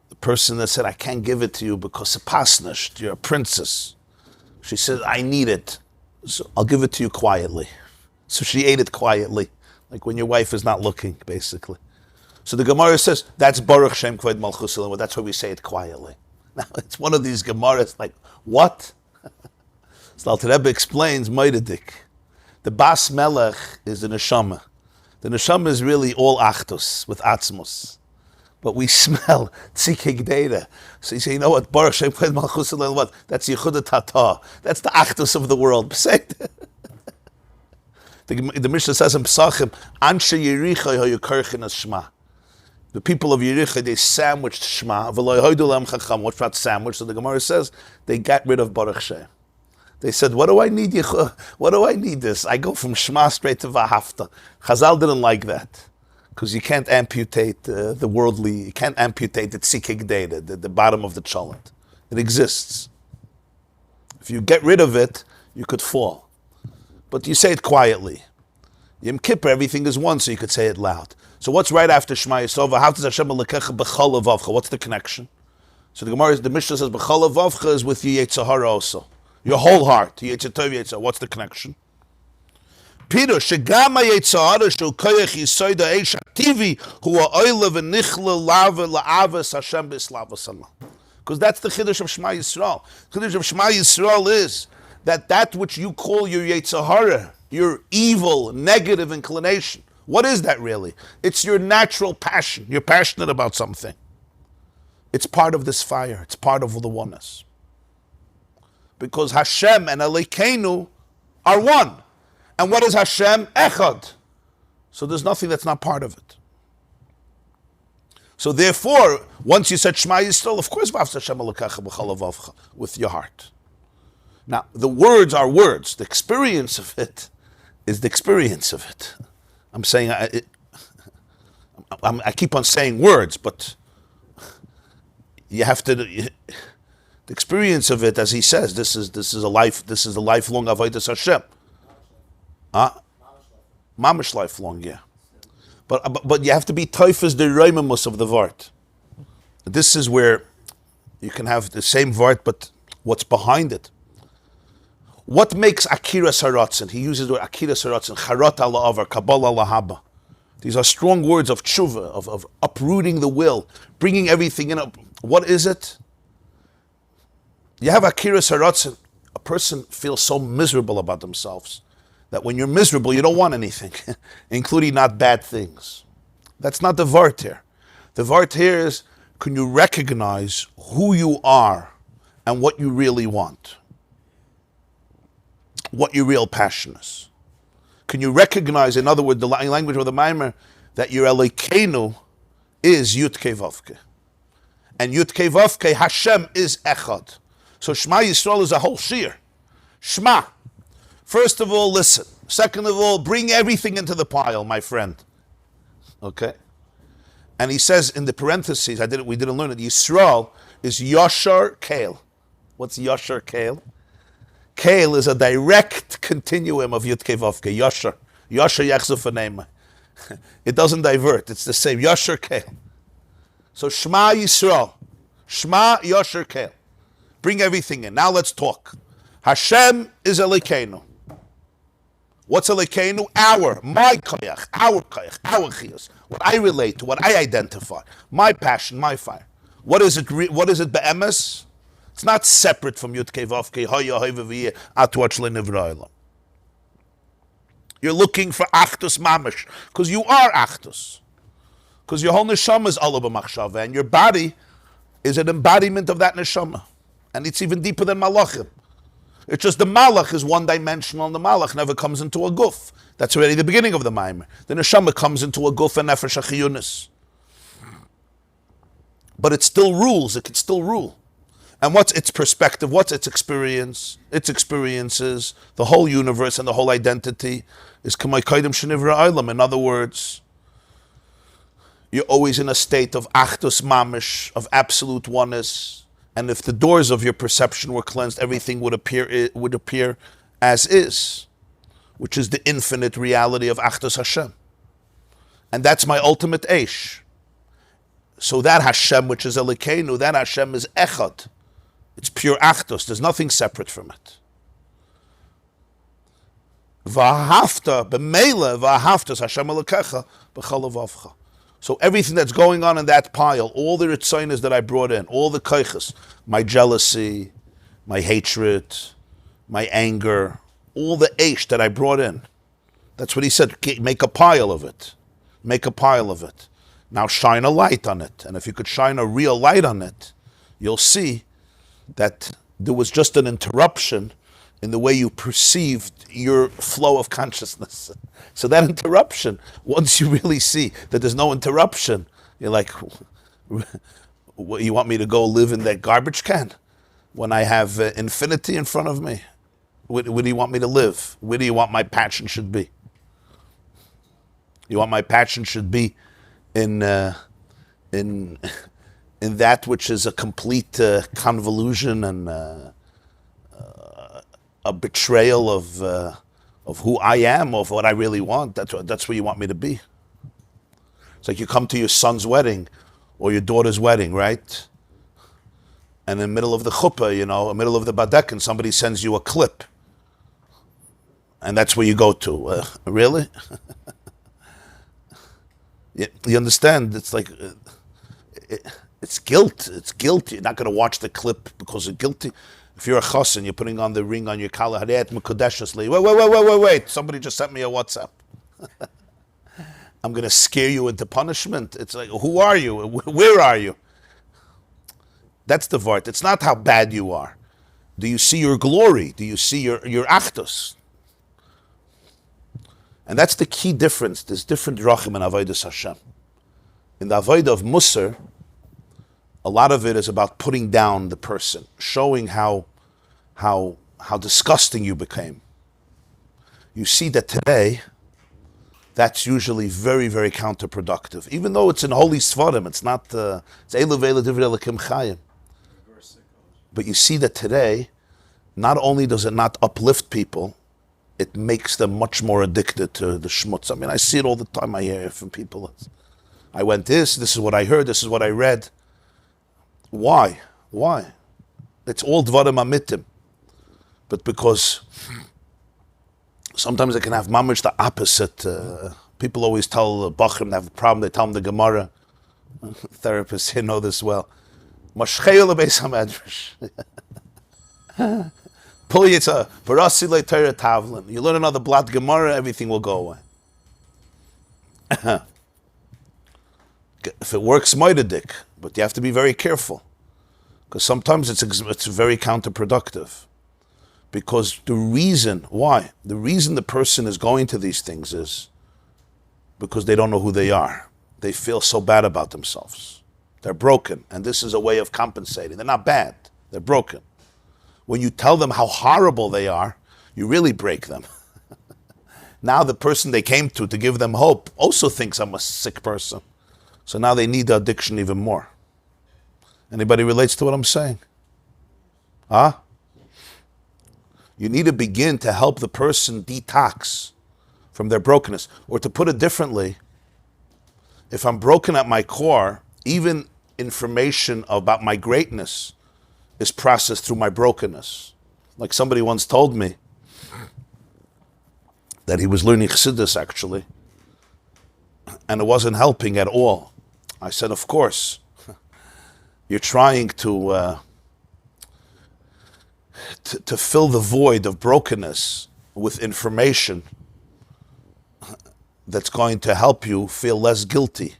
the person that said, I can't give it to you because it's pasnish, you're a princess. She said, I need it, so I'll give it to you quietly. So she ate it quietly. Like when your wife is not looking, basically. So the Gemara says, that's Baruch Shem Kvod Malchus Elohim. That's why we say it quietly. Now, it's one of these Gemaras, like, what? So Alter Rebbe explains, Moededik. The Bas Melech is the Neshama. The Neshama is really all Achtos, with Atzmos. But we smell Tzikek Deira. So you say, you know what? Baruch Shem Kvod Malchus Elohim, what? That's Yehuda Tata. That's the Achtos of the world. The Mishnah says in Pesachim, Anshe Yericha hoyukarchin as Shema. The people of Yericha, they sandwiched Shema. What's that sandwich? So the Gemara says, they got rid of Baruch Shem. They said, what do I need this? I go from Shema straight to Vahafta. Chazal didn't like that. Because you can't amputate the worldly, you can't amputate the tzikik data, the bottom of the cholent. It exists. If you get rid of it, you could fall. But you say it quietly. Yom Kippur, everything is one, so you could say it loud. So what's right after Shema Yisrael? What's the connection? So the Mishnah says, B'chol Avavcha is with your yetzer hara also. Your whole heart. What's the connection? Pirush shegam yetzer shu koyach yisoid ha'esh ha'tivi hu ha'oile v'nichle lave la'avas Hashem b'slavas. Because that's the Chiddush of Shema Yisrael. The Chiddush of Shema Yisrael is that which you call your yetzer hara, your evil, negative inclination, what is that really? It's your natural passion. You're passionate about something. It's part of this fire. It's part of the oneness. Because Hashem and Elokeinu are one. And what is Hashem? Echad. So there's nothing that's not part of it. So therefore, once you said Shema Yisrael, of course, V'ahavta Hashem Elokecha b'chol levavcha, with your heart. Now, the words are words. The experience of it is the experience of it. I'm saying, I keep on saying words, but you have to, the experience of it, as he says, this is a lifelong avodas Hashem. Mamish lifelong, yeah. But you have to be teufes the reimamus of the vart. This is where you can have the same vart, but what's behind it. What makes Akira Saratzen? He uses the word Akira Saratzen, Charot ala avar, Kabbalah ala haba. These are strong words of tshuva, of uprooting the will, bringing everything in. What is it? You have Akira Saratzen. A person feels so miserable about themselves that when you're miserable, you don't want anything, including not bad things. That's not the vart here. The vart here is, can you recognize who you are and what you really want? What your real passion is. Can you recognize, in other words, the language of the Maimer, that your Elokeinu is Yudkei Vavke. And Yudkei Vavke, Hashem is Echad. So Shema Yisrael is a whole shir. Shema. First of all, listen. Second of all, bring everything into the pile, my friend. Okay? And he says in the parentheses, we didn't learn it, Yisrael is Yashar Kael. What's Yashar Kael? Kael is a direct continuum of Yudkei Vavke, Yashar. Yashar Yachzuf V'neima. It doesn't divert, it's the same. Yashar Kael. So Shema Yisrael. Shema Yashar Kael. Bring everything in. Now let's talk. Hashem is Elokeinu. What's Elokeinu? My koyach, our chiyus. What I relate to, what I identify. My passion, my fire. What is it be'emes? It's not separate from Yudkei Vavkei, Hoya Hoyva Atu Achle Nivra Olam. You're looking for Achdus Mamish, because you are Achdus. Because your whole neshama is Allah b'machshava, and your body is an embodiment of that neshama. And it's even deeper than Malachim. It's just the Malach is one-dimensional, and the Malach never comes into a guf. That's already the beginning of the Maimer. The neshama comes into a guf and nefesh achiyunis. But it still rules, it can still rule. And what's its perspective? What's its experience? Its experiences, the whole universe and the whole identity is k'may kaidem shenivra olam. In other words, you're always in a state of achdus mamish, of absolute oneness. And if the doors of your perception were cleansed, everything would appear as is, which is the infinite reality of achdus Hashem. And that's my ultimate eish. So that Hashem, which is Elokeinu, that Hashem is echad. It's pure achdus. There's nothing separate from it. V'ahavta b'meila v'ahavtas Hashem Elokecha b'chol levavcha. So everything that's going on in that pile, all the ritzonos that I brought in, all the koiches, my jealousy, my hatred, my anger, all the eish that I brought in. That's what he said. Make a pile of it. Make a pile of it. Now shine a light on it. And if you could shine a real light on it, you'll see that there was just an interruption in the way you perceived your flow of consciousness. So that interruption, once you really see that there's no interruption, you're like, what, you want me to go live in that garbage can when I have infinity in front of me? Where do you want me to live? Where do you want my passion should be? You want my passion should be in that which is a complete convolution and a betrayal of who I am, of what I really want. That's where you want me to be. It's like you come to your son's wedding or your daughter's wedding, right? And in the middle of the chuppah, in the middle of the badek, and somebody sends you a clip And that's where you go to. Really? You understand? It's like, it's guilt. It's guilt. You're not going to watch the clip because you're guilty. If you're a chassan, you're putting on the ring on your collar. Wait. Somebody just sent me a WhatsApp. I'm going to scare you into punishment. It's like, who are you? Where are you? That's the vart. It's not how bad you are. Do you see your glory? Do you see your achdus? And that's the key difference. There's different drachim in avodas Hashem. In the avodah of Musar, a lot of it is about putting down the person, showing how disgusting you became. You see that today, that's usually very, very counterproductive. Even though it's in holy svarim, it's not, it's Eilu V'Eilu Divrei Elokim Chaim. But you see that today, not only does it not uplift people, it makes them much more addicted to the shmutz. I mean, I see it all the time. I hear it from people. I went this is what I heard, this is what I read. Why? It's all dvarim amitim. But because sometimes it can have mamish the opposite. People always tell the bachrim they have a problem, they tell them the Gemara. Therapists here know this well. Mashchei lebeis hamedrash. Pull yetzer, barasi le Torah tavlin. You learn another blot Gemara, everything will go away. If it works, moidedik, but you have to be very careful, because sometimes it's very counterproductive. Because the reason the person is going to these things is because they don't know who they are. They feel so bad about themselves. They're broken, and this is a way of compensating. They're not bad, they're broken. When you tell them how horrible they are, you really break them. Now the person they came to give them hope also thinks I'm a sick person. So now they need the addiction even more. Anybody relates to what I'm saying? Huh? You need to begin to help the person detox from their brokenness. Or to put it differently, if I'm broken at my core, even information about my greatness is processed through my brokenness. Like somebody once told me that he was learning Chassidus actually, and it wasn't helping at all. I said, of course, you're trying to fill the void of brokenness with information that's going to help you feel less guilty,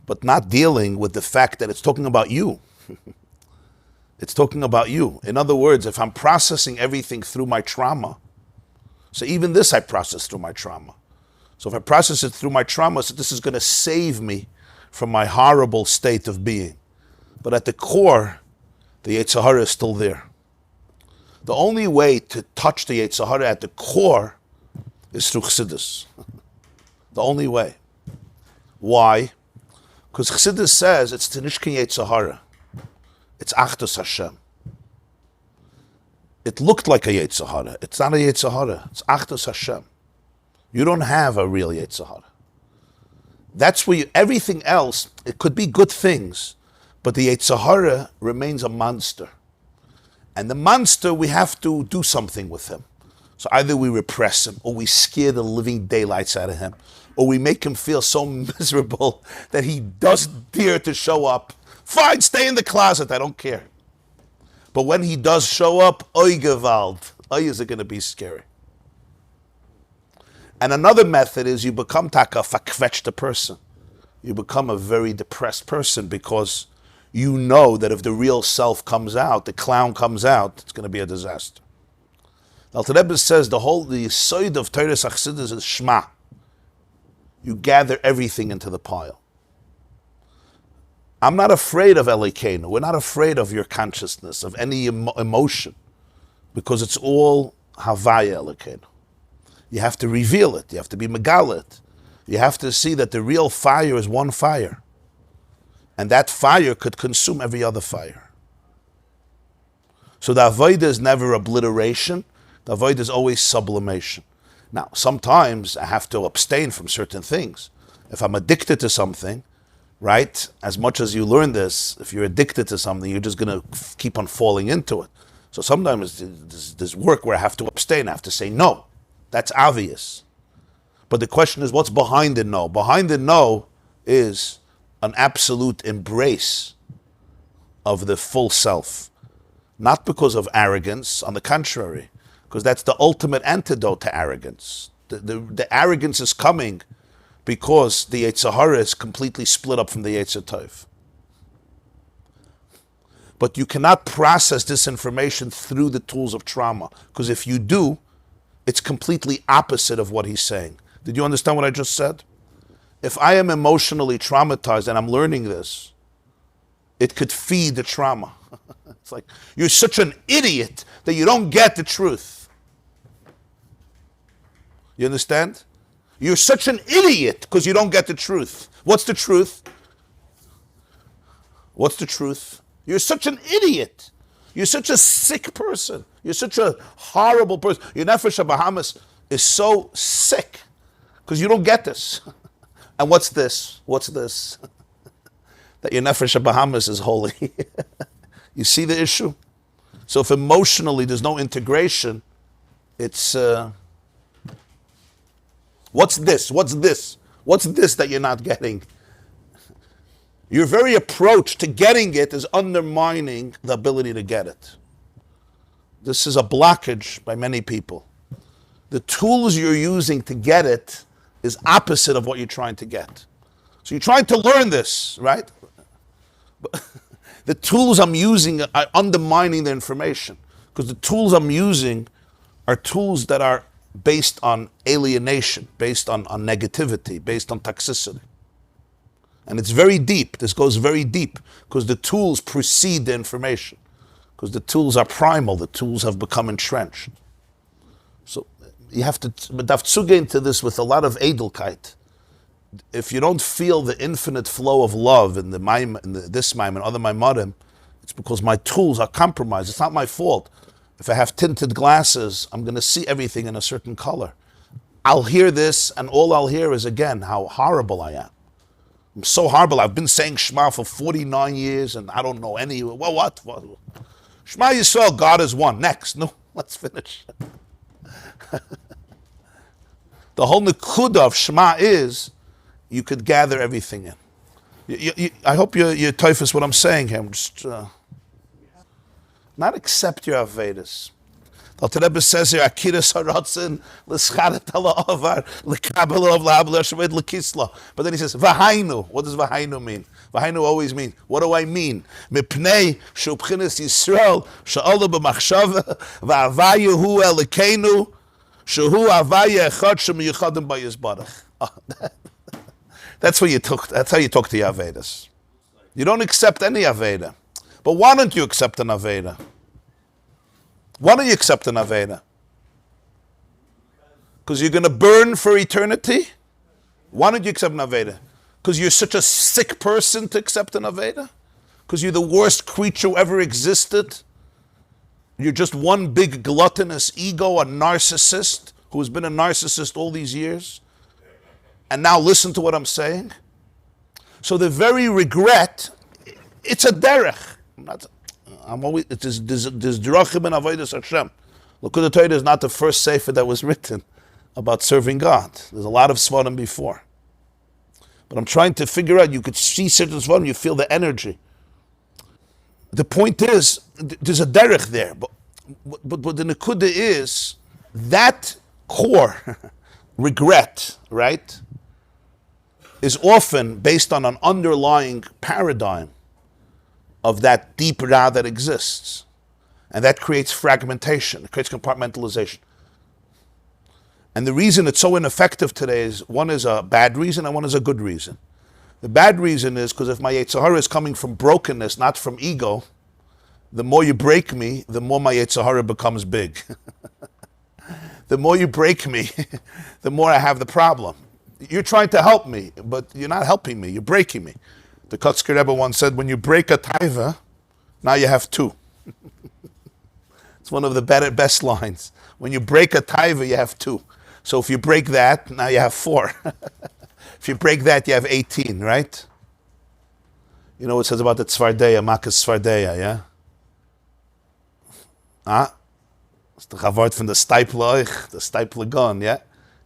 but not dealing with the fact that it's talking about you. It's talking about you. In other words, if I'm processing everything through my trauma, so even this I process through my trauma. So if I process it through my trauma, so this is going to save me from my horrible state of being. But at the core, the yetzer hara is still there. The only way to touch the yetzer hara at the core is through Chassidus. The only way. Why? Because Chassidus says it's Tanishkin yetzer hara. It's Achdus Hashem. It looked like a yetzer hara. It's not a yetzer hara. It's Achdus Hashem. You don't have a real yetzer hara. That's where everything else, it could be good things, but the yetzer hara remains a monster. And the monster, we have to do something with him. So either we repress him, or we scare the living daylights out of him, or we make him feel so miserable that he doesn't dare to show up. Fine, stay in the closet, I don't care. But when he does show up, oy gewalt, is it going to be scary. And another method is you become taka fakvetch person. You become a very depressed person because you know that if the real self comes out, the clown comes out, it's going to be a disaster. The Alter Rebbe says the yesod of Torah Chassidus is Shema. You gather everything into the pile. I'm not afraid of Elokeinu. We're not afraid of your consciousness, of any emotion, because it's all Havaya Elokeinu. You have to reveal it. You have to be megalit. You have to see that the real fire is one fire. And that fire could consume every other fire. So the avodah is never obliteration. The avodah is always sublimation. Now, sometimes I have to abstain from certain things. If I'm addicted to something, right, as much as you learn this, if you're addicted to something, you're just going to keep on falling into it. So sometimes there's work where I have to abstain. I have to say no. That's obvious. But the question is, what's behind the no? Behind the no is an absolute embrace of the full self. Not because of arrogance, on the contrary, because that's the ultimate antidote to arrogance. The arrogance is coming because the yetzer is completely split up from the yetzer tov. But you cannot process this information through the tools of trauma, because if you do, it's completely opposite of what he's saying. Did you understand what I just said? If I am emotionally traumatized and I'm learning this, it could feed the trauma. It's like, you're such an idiot that you don't get the truth. You understand? You're such an idiot because you don't get the truth. What's the truth? What's the truth? You're such an idiot. You're such a sick person. You're such a horrible person. Your nefesh Bahamas is so sick because you don't get this. And what's this? What's this? That your nefesh Bahamas is holy. You see the issue? So if emotionally there's no integration, it's what's this? What's this? What's this that you're not getting? Your very approach to getting it is undermining the ability to get it. This is a blockage by many people. The tools you're using to get it is opposite of what you're trying to get. So you're trying to learn this, right? But the tools I'm using are undermining the information, because the tools I'm using are tools that are based on alienation, based on negativity, based on toxicity. And it's very deep. This goes very deep because the tools precede the information, because the tools are primal. The tools have become entrenched. So you have to get into this with a lot of edelkeit. If you don't feel the infinite flow of love in this maim and other maimarim, it's because my tools are compromised. It's not my fault. If I have tinted glasses, I'm going to see everything in a certain color. I'll hear this, and all I'll hear is, again, how horrible I am. I'm so horrible. I've been saying Shema for 49 years, and I don't know any... Well, what? Shema Yisrael, God is one. Next. No, let's finish. The whole nekuda of Shema is you could gather everything in. I hope you're typhus what I'm saying here. I'm just... not accept your Avedas. The Rebbe says here, Akiras haratzin l'schadet ha'la'avar l'kabel of la'abel ha'shaved l'kisla. But then he says, Vahainu. What does Vahainu mean? Vahainu always mean, what do I mean? Mipnei shubchinis Yisrael sha'ala b'machshava va'avayu hu elikeinu shehu avaya echad shemiyuchadim b'yizbarach. That's how you talk to your Avedas. You don't accept any Aveda. But why don't you accept an Aveda? Why don't you accept an Aveda? Because you're going to burn for eternity? Why don't you accept an Aveda? Because you're such a sick person to accept an Aveda? Because you're the worst creature who ever existed? You're just one big gluttonous ego, a narcissist, who's been a narcissist all these years? And now listen to what I'm saying? So the very regret, it's a derech. There's drachim and avodas Hashem. Likkutei is not the first sefer that was written about serving God. There's a lot of svarim before. But I'm trying to figure out, you could see certain svarim, you feel the energy. The point is, there's a derech there. But the nekuda is, that core regret, right, is often based on an underlying paradigm of that deep ra that exists. And that creates fragmentation, it creates compartmentalization. And the reason it's so ineffective today is, one is a bad reason and one is a good reason. The bad reason is because if my yetzer is coming from brokenness, not from ego, the more you break me, the more my yetzer becomes big. The more you break me, the more I have the problem. You're trying to help me, but you're not helping me, you're breaking me. The Kotzker Rebbe once said, when you break a taiva, now you have two. It's one of the best lines. When you break a taiva, you have two. So if you break that, now you have 4. If you break that, you have 18, right? You know what it says about the tzvardeya, makas tzvardeya, yeah? It's the chavart from the Stipler gun, yeah?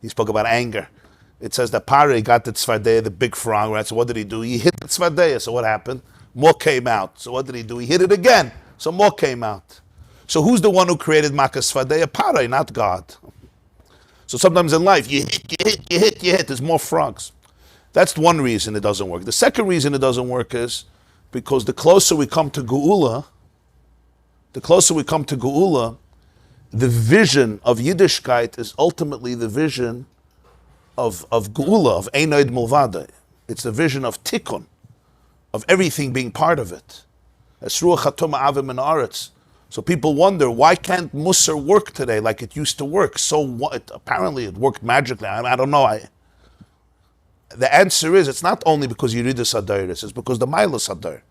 He spoke about anger. It says that Pare got the tzvardeya, the big frog, right? So what did he do? He hit the tzvardeya. So what happened? More came out. So what did he do? He hit it again. So more came out. So who's the one who created Makas tzvardeya? Pare, not God. So sometimes in life, you hit, there's more frogs. That's one reason it doesn't work. The second reason it doesn't work is because the closer we come to Geula, the vision of Yiddishkeit is ultimately the vision of Geula, of Einoid Mulvade. It's the vision of Tikkun, of everything being part of it. Esruach Hatoma Avim and Aretz. So people wonder, why can't Musar work today like it used to work? So what? Apparently it worked magically. I don't know. The answer is, it's not only because you read the Sadairis, it's because the Maila Sadair.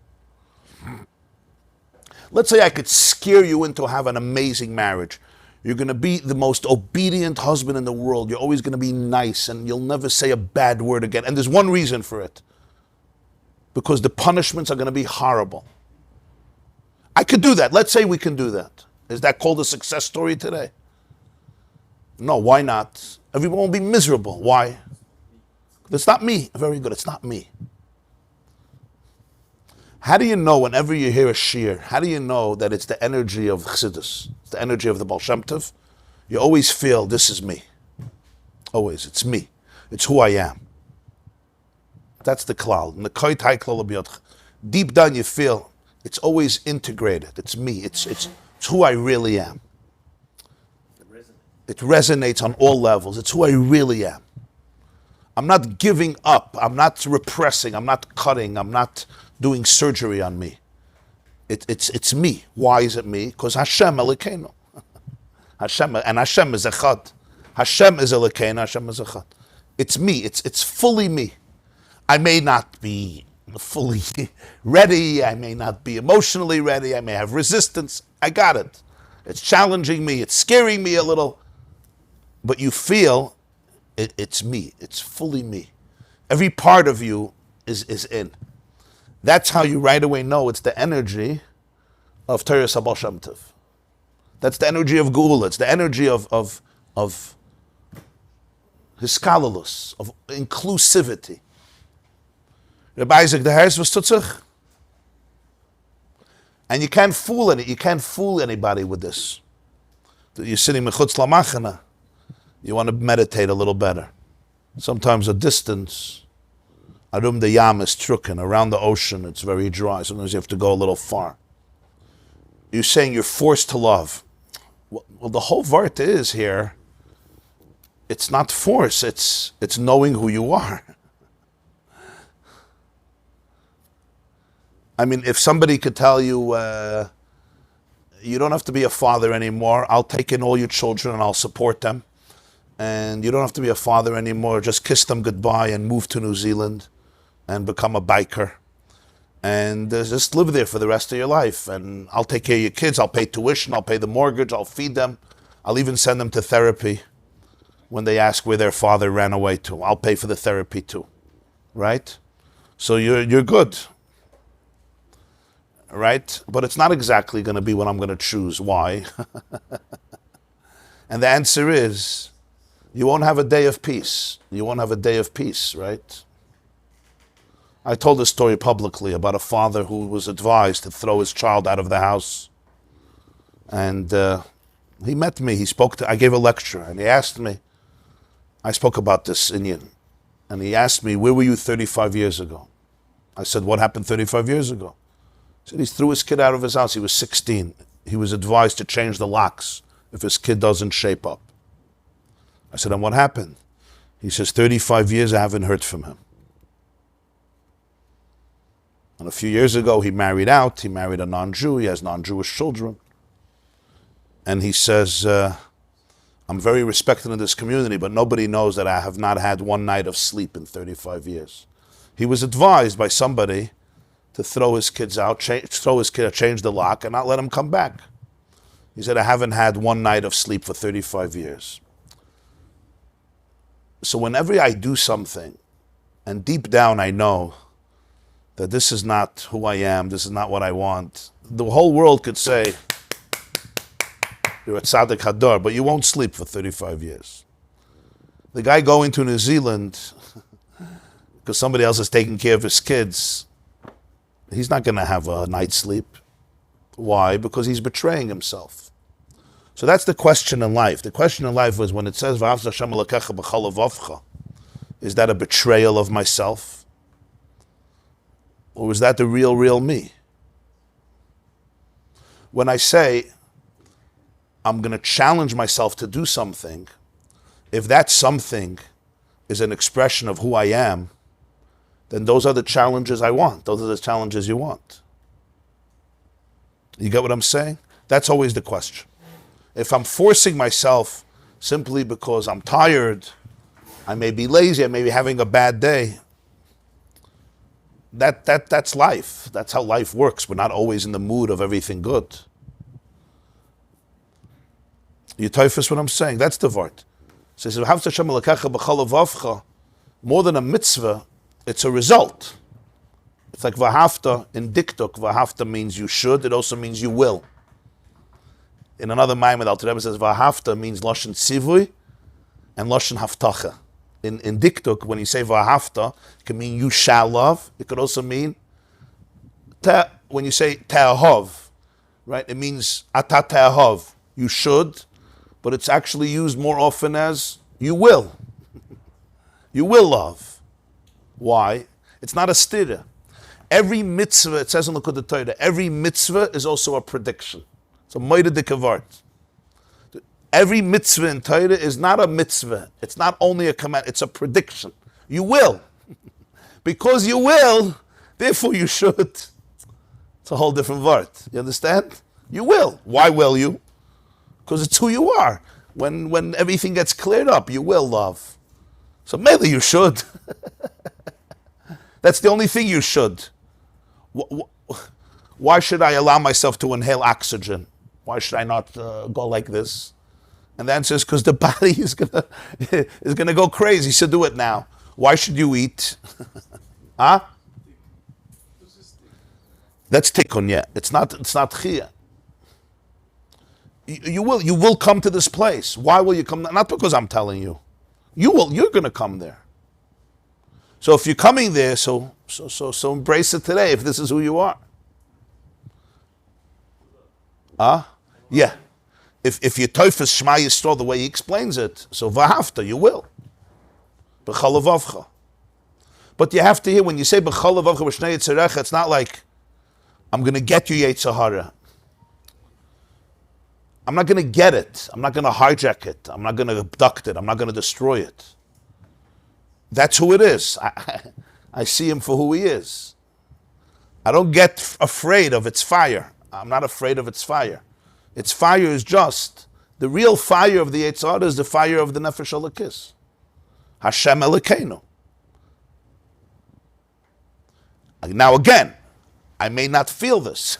Let's say I could scare you into have an amazing marriage. You're going to be the most obedient husband in the world. You're always going to be nice and you'll never say a bad word again. And there's one reason for it. Because the punishments are going to be horrible. I could do that. Let's say we can do that. Is that called a success story today? No, why not? Everyone will be miserable. Why? It's not me. Very good. It's not me. How do you know whenever you hear a shir, how do you know that it's the energy of Chassidus? It's the energy of the Baal Shem Tov? You always feel, this is me. Always. It's me. It's who I am. That's the klal. Deep down you feel, it's always integrated. It's me. It's who I really am. It resonates on all levels. It's who I really am. I'm not giving up. I'm not repressing. I'm not cutting. I'm not doing surgery on me. It's me. Why is it me? Because Hashem Elokeinu. Hashem is Echad. Hashem is Elokeinu. Hashem is Echad. It's me. It's fully me. I may not be fully ready. I may not be emotionally ready. I may have resistance. I got it. It's challenging me. It's scaring me a little. But you feel it's me. It's fully me. Every part of you is in. That's how you right away know it's the energy of Torah Baal Shem Tov. That's the energy of Geula. It's the energy of Hiskalalus, of inclusivity. Rabbi Isaac, the Harris was tutzach. And you can't fool any. You can't fool anybody with this. You're sitting mechutz lamachana. You want to meditate a little better. Sometimes a distance. Arum the Yam is trucken. Around the ocean, it's very dry. Sometimes you have to go a little far. You're saying you're forced to love. Well, the whole vart is here. It's not force. It's knowing who you are. I mean, if somebody could tell you, you don't have to be a father anymore. I'll take in all your children and I'll support them. And you don't have to be a father anymore. Just kiss them goodbye and move to New Zealand and become a biker. And just live there for the rest of your life. And I'll take care of your kids. I'll pay tuition. I'll pay the mortgage. I'll feed them. I'll even send them to therapy when they ask where their father ran away to. I'll pay for the therapy too. Right? So you're good. Right? But it's not exactly going to be what I'm going to choose. Why? And the answer is, you won't have a day of peace. You won't have a day of peace, right? I told a story publicly about a father who was advised to throw his child out of the house. And he met me. I gave a lecture, and he asked me, I spoke about this Indian, and he asked me, where were you 35 years ago? I said, what happened 35 years ago? He said, he threw his kid out of his house. He was 16. He was advised to change the locks if his kid doesn't shape up. I said, and what happened? He says, 35 years I haven't heard from him. And a few years ago, he married out. He married a non-Jew. He has non-Jewish children. And he says, I'm very respected in this community, but nobody knows that I have not had one night of sleep in 35 years. He was advised by somebody to throw his kids out, change the lock, and not let him come back. He said, I haven't had one night of sleep for 35 years. So whenever I do something, and deep down I know that this is not who I am, this is not what I want, the whole world could say, You're a tzaddik hadar, but you won't sleep for 35 years. The guy going to New Zealand because somebody else is taking care of his kids, he's not going to have a night's sleep. Why? Because he's betraying himself. So that's the question in life. The question in life was when it says, "V'ahavta Shem Elokecha b'chol levavcha," is that a betrayal of myself? Or is that the real me? When I say, I'm going to challenge myself to do something, if that something is an expression of who I am, then those are the challenges I want. Those are the challenges you want. You get what I'm saying? That's always the question. If I'm forcing myself simply because I'm tired, I may be lazy, I may be having a bad day, that's life. That's how life works. We're not always in the mood of everything good. You typhus what I'm saying? That's the word. So he says, more than a mitzvah, it's a result. It's like v'ahavta in diktuk. V'ahavta means you should. It also means you will. In another ma'amad, Alter Rebbe says v'ahavta means lashon tzivui and lashon haftacha. In diktuk, when you say v'ahavta, it can mean you shall love. It could also mean when you say te'ahov, right? It means ata te'ahov, you should, but it's actually used more often as you will. You will love. Why? It's not a stira. Every mitzvah, it says in Likkutei, every mitzvah is also a prediction. It's a moide de kavart. Every mitzvah in Torah is not a mitzvah. It's not only a command, it's a prediction. You will. Because you will, therefore you should. It's a whole different word. You understand? You will. Why will you? Because it's who you are. When everything gets cleared up, you will love. So maybe you should. That's the only thing you should. Why should I allow myself to inhale oxygen? Why should I not go like this? And the answer is because the body is gonna go crazy. So do it now. Why should you eat? Huh? That's tikkun, yeah. It's not chiyah. You will come to this place. Why will you come? Not because I'm telling you. You're gonna come there. So if you're coming there, so embrace it today if this is who you are. Yeah. If you toifus Shema Yisrael the way he explains it, so v'ahavta, you will. B'chol levavcha. But you have to hear, when you say b'chol levavcha b'shnei yetzerecha, it's not like, I'm going to get you yetzer hara. I'm not going to get it. I'm not going to hijack it. I'm not going to abduct it. I'm not going to destroy it. That's who it is. I see him for who he is. I don't get afraid of its fire. I'm not afraid of its fire. Its fire is just, the real fire of the yetzer is the fire of the nefesh elokis. Hashem Elokeinu. Now again, I may not feel this.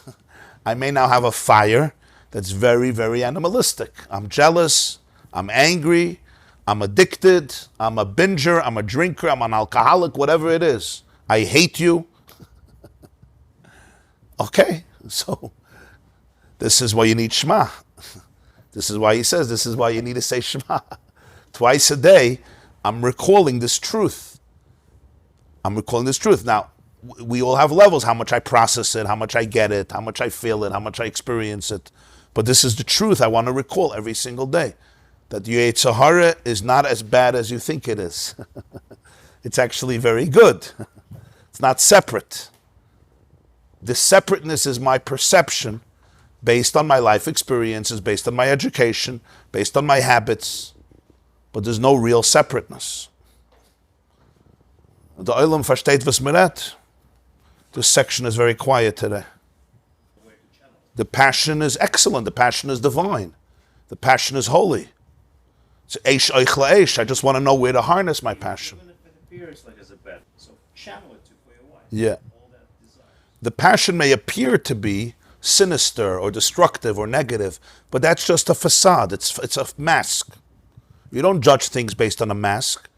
I may now have a fire that's very, very animalistic. I'm jealous, I'm angry, I'm addicted, I'm a binger, I'm a drinker, I'm an alcoholic, whatever it is. I hate you. Okay, so this is why you need Shema. This is why he says, this is why you need to say Shema. Twice a day, I'm recalling this truth. Now, we all have levels, how much I process it, how much I get it, how much I feel it, how much I experience it. But this is the truth I want to recall every single day. That your yetzer hara is not as bad as you think it is. It's actually very good. It's not separate. The separateness is my perception based on my life experiences, based on my education, based on my habits. But there's no real separateness. The olam versteht was mir redt. This section is very quiet today. The passion is excellent. The passion is divine. The passion is holy. It's eish oichla eish. I just want to know where to harness my passion. Even if it appears like as a bad, so channel it to for your wife. Yeah. All that desire. The passion may appear to be sinister or destructive or negative, but that's just a facade. It's a mask. You don't judge things based on a mask.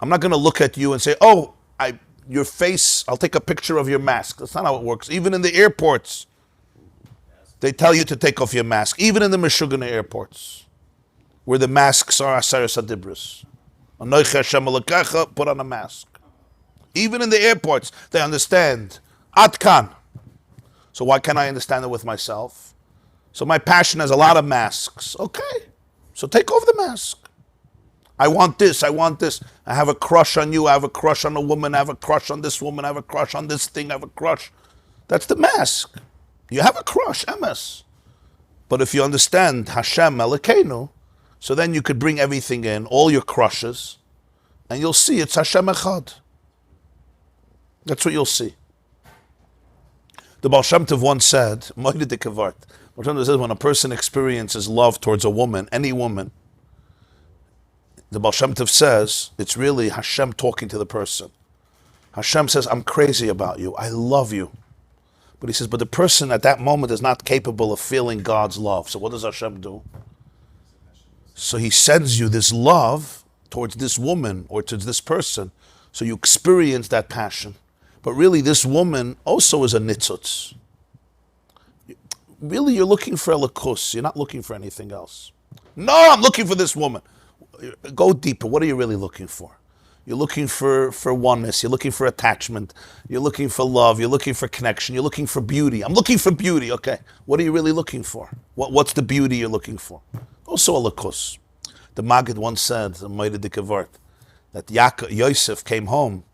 I'm not going to look at you and say, oh, your face, I'll take a picture of your mask. That's not how it works. Even in the airports, They tell you to take off your mask, even in the Meshugana airports, where the masks are Aseres HaDibros. Anochi Hashem Elokecha, put on a mask. Even in the airports, they understand. Ad kan. So why can't I understand it with myself? So my passion has a lot of masks. Okay, so take off the mask. I want this, I want this. I have a crush on you, I have a crush on a woman, I have a crush on this woman, I have a crush on this thing, I have a crush. That's the mask. You have a crush, MS. But if you understand Hashem Elokeinu, so then you could bring everything in, all your crushes, and you'll see it's Hashem Echad. That's what you'll see. The Baal Shem Tov once said, Baal Shem Tov says, when a person experiences love towards a woman, any woman, the Baal Shem Tov says, it's really Hashem talking to the person. Hashem says, I'm crazy about you. I love you. But he says, but the person at that moment is not capable of feeling God's love. So what does Hashem do? So he sends you this love towards this woman or towards this person. So you experience that passion. But really this woman also is a nitzutz. Really you're looking for a lakus. You're not looking for anything else. No, I'm looking for this woman. Go deeper. What are you really looking for? You're looking for oneness. You're looking for attachment. You're looking for love. You're looking for connection. You're looking for beauty. I'm looking for beauty. Okay. What are you really looking for? What's the beauty you're looking for? Also a lakus. The Maggid once said, that Yosef came home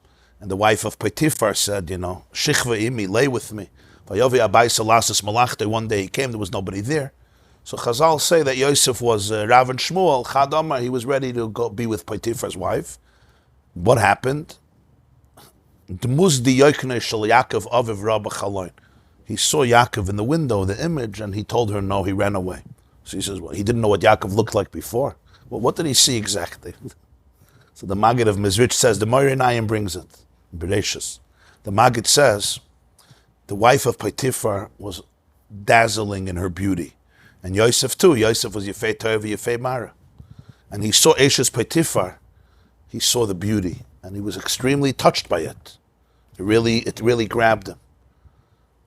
and the wife of Potiphar said, Shichva imi, lay with me. One day he came, there was nobody there. So Chazal say that Yosef was Rav and Shmuel, Chad Amar, he was ready to go be with Potiphar's wife. What happened? He saw Yaakov in the window, the image, and he told her no, he ran away. So he says, well, he didn't know what Yaakov looked like before. Well, what did he see exactly? So the Maggid of Mizrich says, the Moirinayim brings it, Bereshis. The Maggid says, the wife of Potiphar was dazzling in her beauty. And Yosef too. Yosef was Yefei Tov, Yefei Mara. And he saw Eshes Potiphar. He saw the beauty. And he was extremely touched by it. It really grabbed him.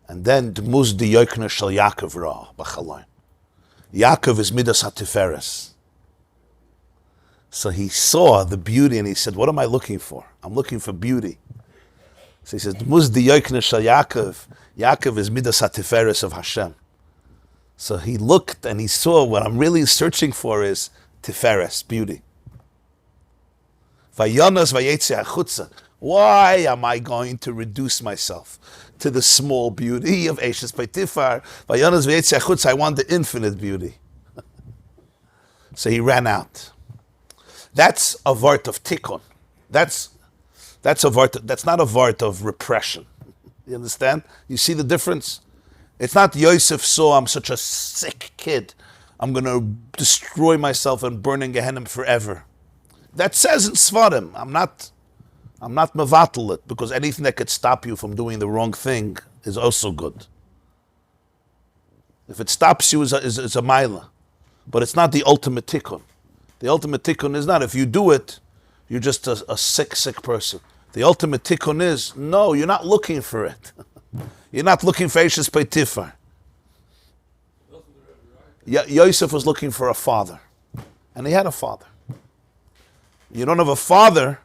And then Dmuz di Yokna Shel Yaakov Ra B'Chalayin. Yaakov is Midas HaTiferes. So he saw the beauty and he said, what am I looking for? I'm looking for beauty. So he says, Dmuz di Yokna Shel Yaakov. Yaakov is Midas HaTiferes of Hashem. So he looked and he saw what I'm really searching for is Tiferes, beauty. Vayonos vayetzer achutza. Why am I going to reduce myself to the small beauty of Eshes Potiphar? Vayonos vayetzer achutza. I want the infinite beauty. So he ran out. That's a vart of tikkun. That's a vart. That's not a vart of repression. You understand? You see the difference? It's not Yosef saw, I'm such a sick kid. I'm going to destroy myself and burn in Gehenna forever. That says in Svarim. I'm not mevatel it, because anything that could stop you from doing the wrong thing is also good. If it stops you, is a maila. But it's not the ultimate tikkun. The ultimate tikkun is not, if you do it, you're just a sick person. The ultimate tikkun is, no, you're not looking for it. You're not looking for Eshes Potiphar. Yosef was looking for a father. And he had a father. You don't have a father,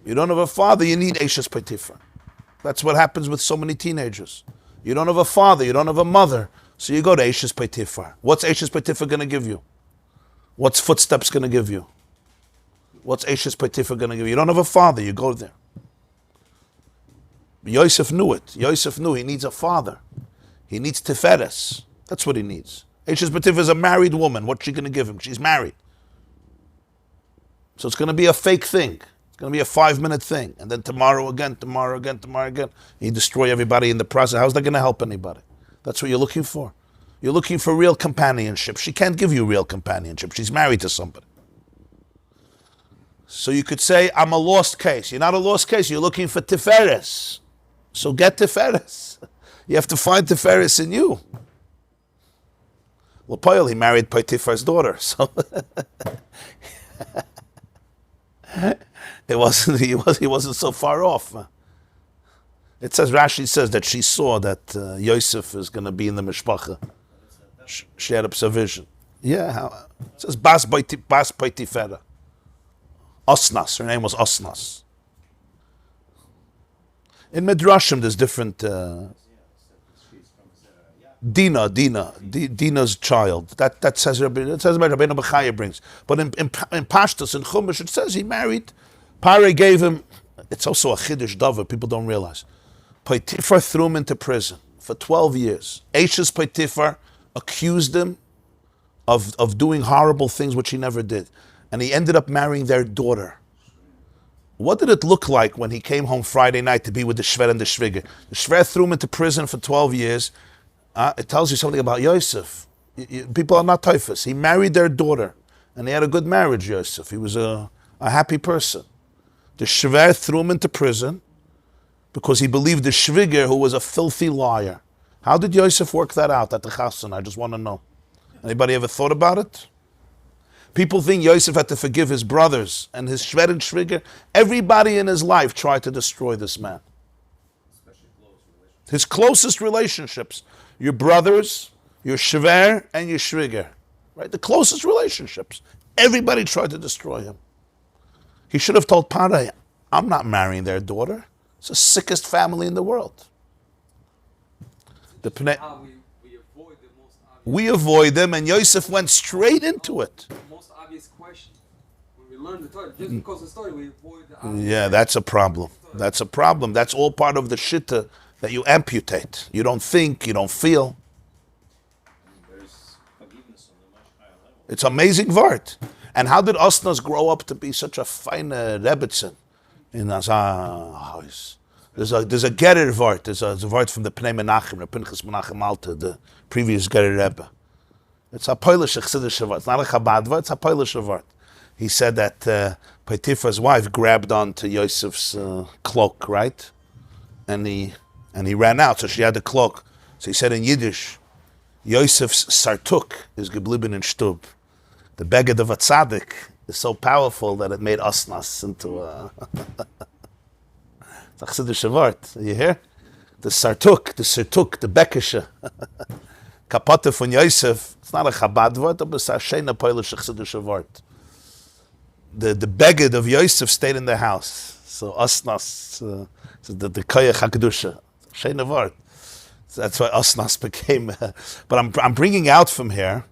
you need Eshes Potiphar. That's what happens with so many teenagers. You don't have a father, you don't have a mother, so you go to Eshes Potiphar. What's Eshes Potiphar going to give you? What's footsteps going to give you? What's Eshes Potiphar going to give you? You don't have a father, you go there. Yosef knew it. Yosef knew he needs a father. He needs Tiferes. That's what he needs. Eshes Potiphar is a married woman. What's she going to give him? She's married. So it's going to be a fake thing. It's going to be a 5-minute thing. And then tomorrow again. You destroy everybody in the process. How's that going to help anybody? That's what you're looking for. You're looking for real companionship. She can't give you real companionship. She's married to somebody. So you could say, I'm a lost case. You're not a lost case. You're looking for Tiferes. So get Tiferes. You have to find Tiferes in you. Well, Paul, he married Potiphar's daughter, so he wasn't so far off. It says, Rashi says that she saw that Yosef is going to be in the mishpacha. She had a vision. Yeah, it says Bas Poitifera. Osnas, her name was Osnas. In Medrashim, there's different... Dina's child. That says Rabbi, it says about Rabbeinu Bechaya brings. But in Parshas, in Chumash, it says he married. Pare gave him... It's also a Chiddush Davar, people don't realize. Potiphar threw him into prison for 12 years. Eishes Potiphar accused him of doing horrible things which he never did. And he ended up marrying their daughter. What did it look like when he came home Friday night to be with the Shver and the Shviger? The Shver threw him into prison for 12 years. It tells you something about Yosef. People are not typhus. He married their daughter. And he had a good marriage, Yosef. He was a happy person. The Shver threw him into prison because he believed the Shviger, who was a filthy liar. How did Yosef work that out at the Chassidus? I just want to know. Anybody ever thought about it? People think Yosef had to forgive his brothers and his Shver and Shviger. Everybody in his life tried to destroy this man. His closest relationships. Your brothers, your Shver, and your Shviger. Right? The closest relationships. Everybody tried to destroy him. He should have told Pare, I'm not marrying their daughter. It's the sickest family in the world. We avoid them, and Yosef went straight into it. The most obvious question. When we learn the Torah, just because of the story, we avoid the obvious. Yeah, that's a problem. That's a problem. That's all part of the shitta that you amputate. You don't think, you don't feel. There's forgiveness on a much higher level. It's amazing vart. And how did Osnas grow up to be such a fine Rebbetzin in his house? There's a Gerer vart. There's a vart from the Pnei Menachem, the Pinchas Menachem Alta, the previous Gerer Rebbe. It's a Polish Chassidus vart. It's not a Chabad vart. It's a Polish vart. He said that Potiphar's wife grabbed onto Yosef's cloak, right? And he ran out, so she had the cloak. So he said in Yiddish, Yosef's sartuk is geblieben in Stub. The beged of a tzaddik is so powerful that it made Osnas into a... It's a Chassidus vart. You hear? The sartuk, the bekeshe. Kapote von Yosef, it's not a Chabad vart, but it's a shena Polish Chassidus vart. The beged of Yosef stayed in the house. So Osnas, the koyach HaKedusha. Shena vart. That's why Osnas became... but I'm bringing out from here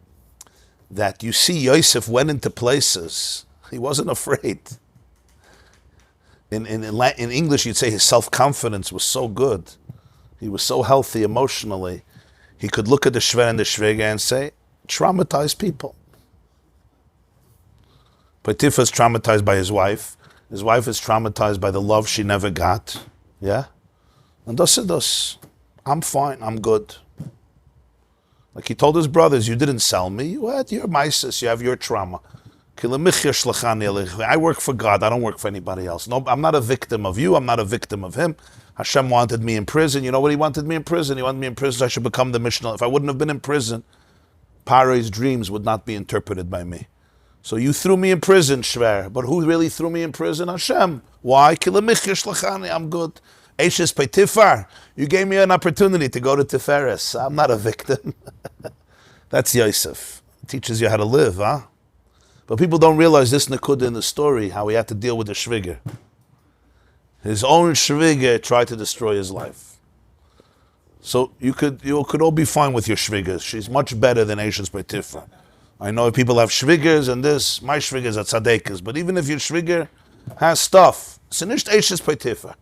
that you see Yosef went into places. He wasn't afraid. In English, you'd say his self-confidence was so good. He was so healthy emotionally. He could look at the Shver and the Shviga and say, traumatized people. Potiphar is traumatized by his wife. His wife is traumatized by the love she never got. Yeah? And thus, I'm fine, I'm good. Like he told his brothers, you didn't sell me. You had your mises, you have your trauma. I work for God, I don't work for anybody else. No, I'm not a victim of you, I'm not a victim of him. Hashem wanted me in prison. You know what he wanted me in prison? He wanted me in prison so I should become the Mishnah. If I wouldn't have been in prison, Paro's dreams would not be interpreted by me. So you threw me in prison, Shver. But who really threw me in prison? Hashem. Why? I'm good. Eishes Potiphar, you gave me an opportunity to go to Tiferes. I'm not a victim. That's Yosef. It teaches you how to live, huh? But people don't realize this Nakuda in the story, how he had to deal with the Shviger. His own Shviger tried to destroy his life. So you could all be fine with your Shvigers. She's much better than Eishes Potiphar. I know people have Shvigers and this, my Shvigers are Tzaddikas. But even if your Shviger has stuff, it's nicht Eishes Potiphar.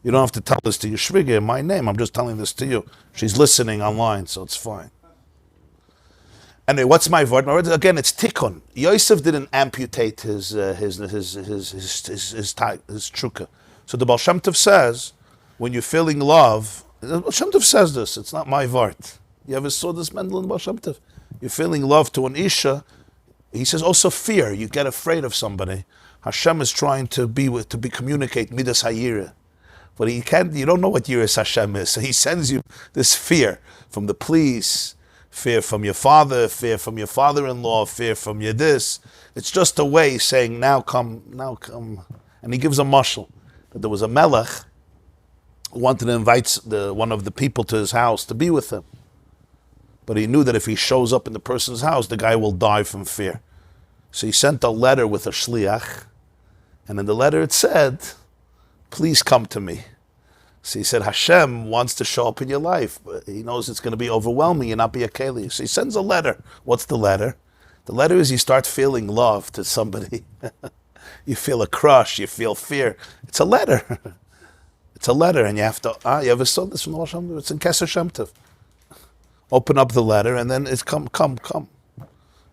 You don't have to tell this to your Shviga in my name. I'm just telling this to you. She's listening online, so it's fine. Anyway, what's my word? My word again, it's tikkun. Yosef didn't amputate his trukah. So the Baal Shem Tov says, when you're feeling love, the Baal Shem Tov says this. It's not my word. You ever saw this Mendel in the Baal Shem Tov? You're feeling love to an isha. He says also fear. You get afraid of somebody. Hashem is trying to communicate midas hayira. But you don't know what Yiras Hashem is. So he sends you this fear from the police, fear from your father, fear from your father-in-law, fear from your this. It's just a way saying, now come. And he gives a mashal. That there was a melech who wanted to invite one of the people to his house to be with him. But he knew that if he shows up in the person's house, the guy will die from fear. So he sent a letter with a Shlach, and in the letter it said, please come to me. So he said, Hashem wants to show up in your life, but he knows it's going to be overwhelming and not be a keli. So he sends a letter. What's the letter? The letter is you start feeling love to somebody. You feel a crush, you feel fear. It's a letter. It's a letter, and you have to, you ever saw this from the Hashem? It's in Keser Shem Tov. Open up the letter, and then it's come.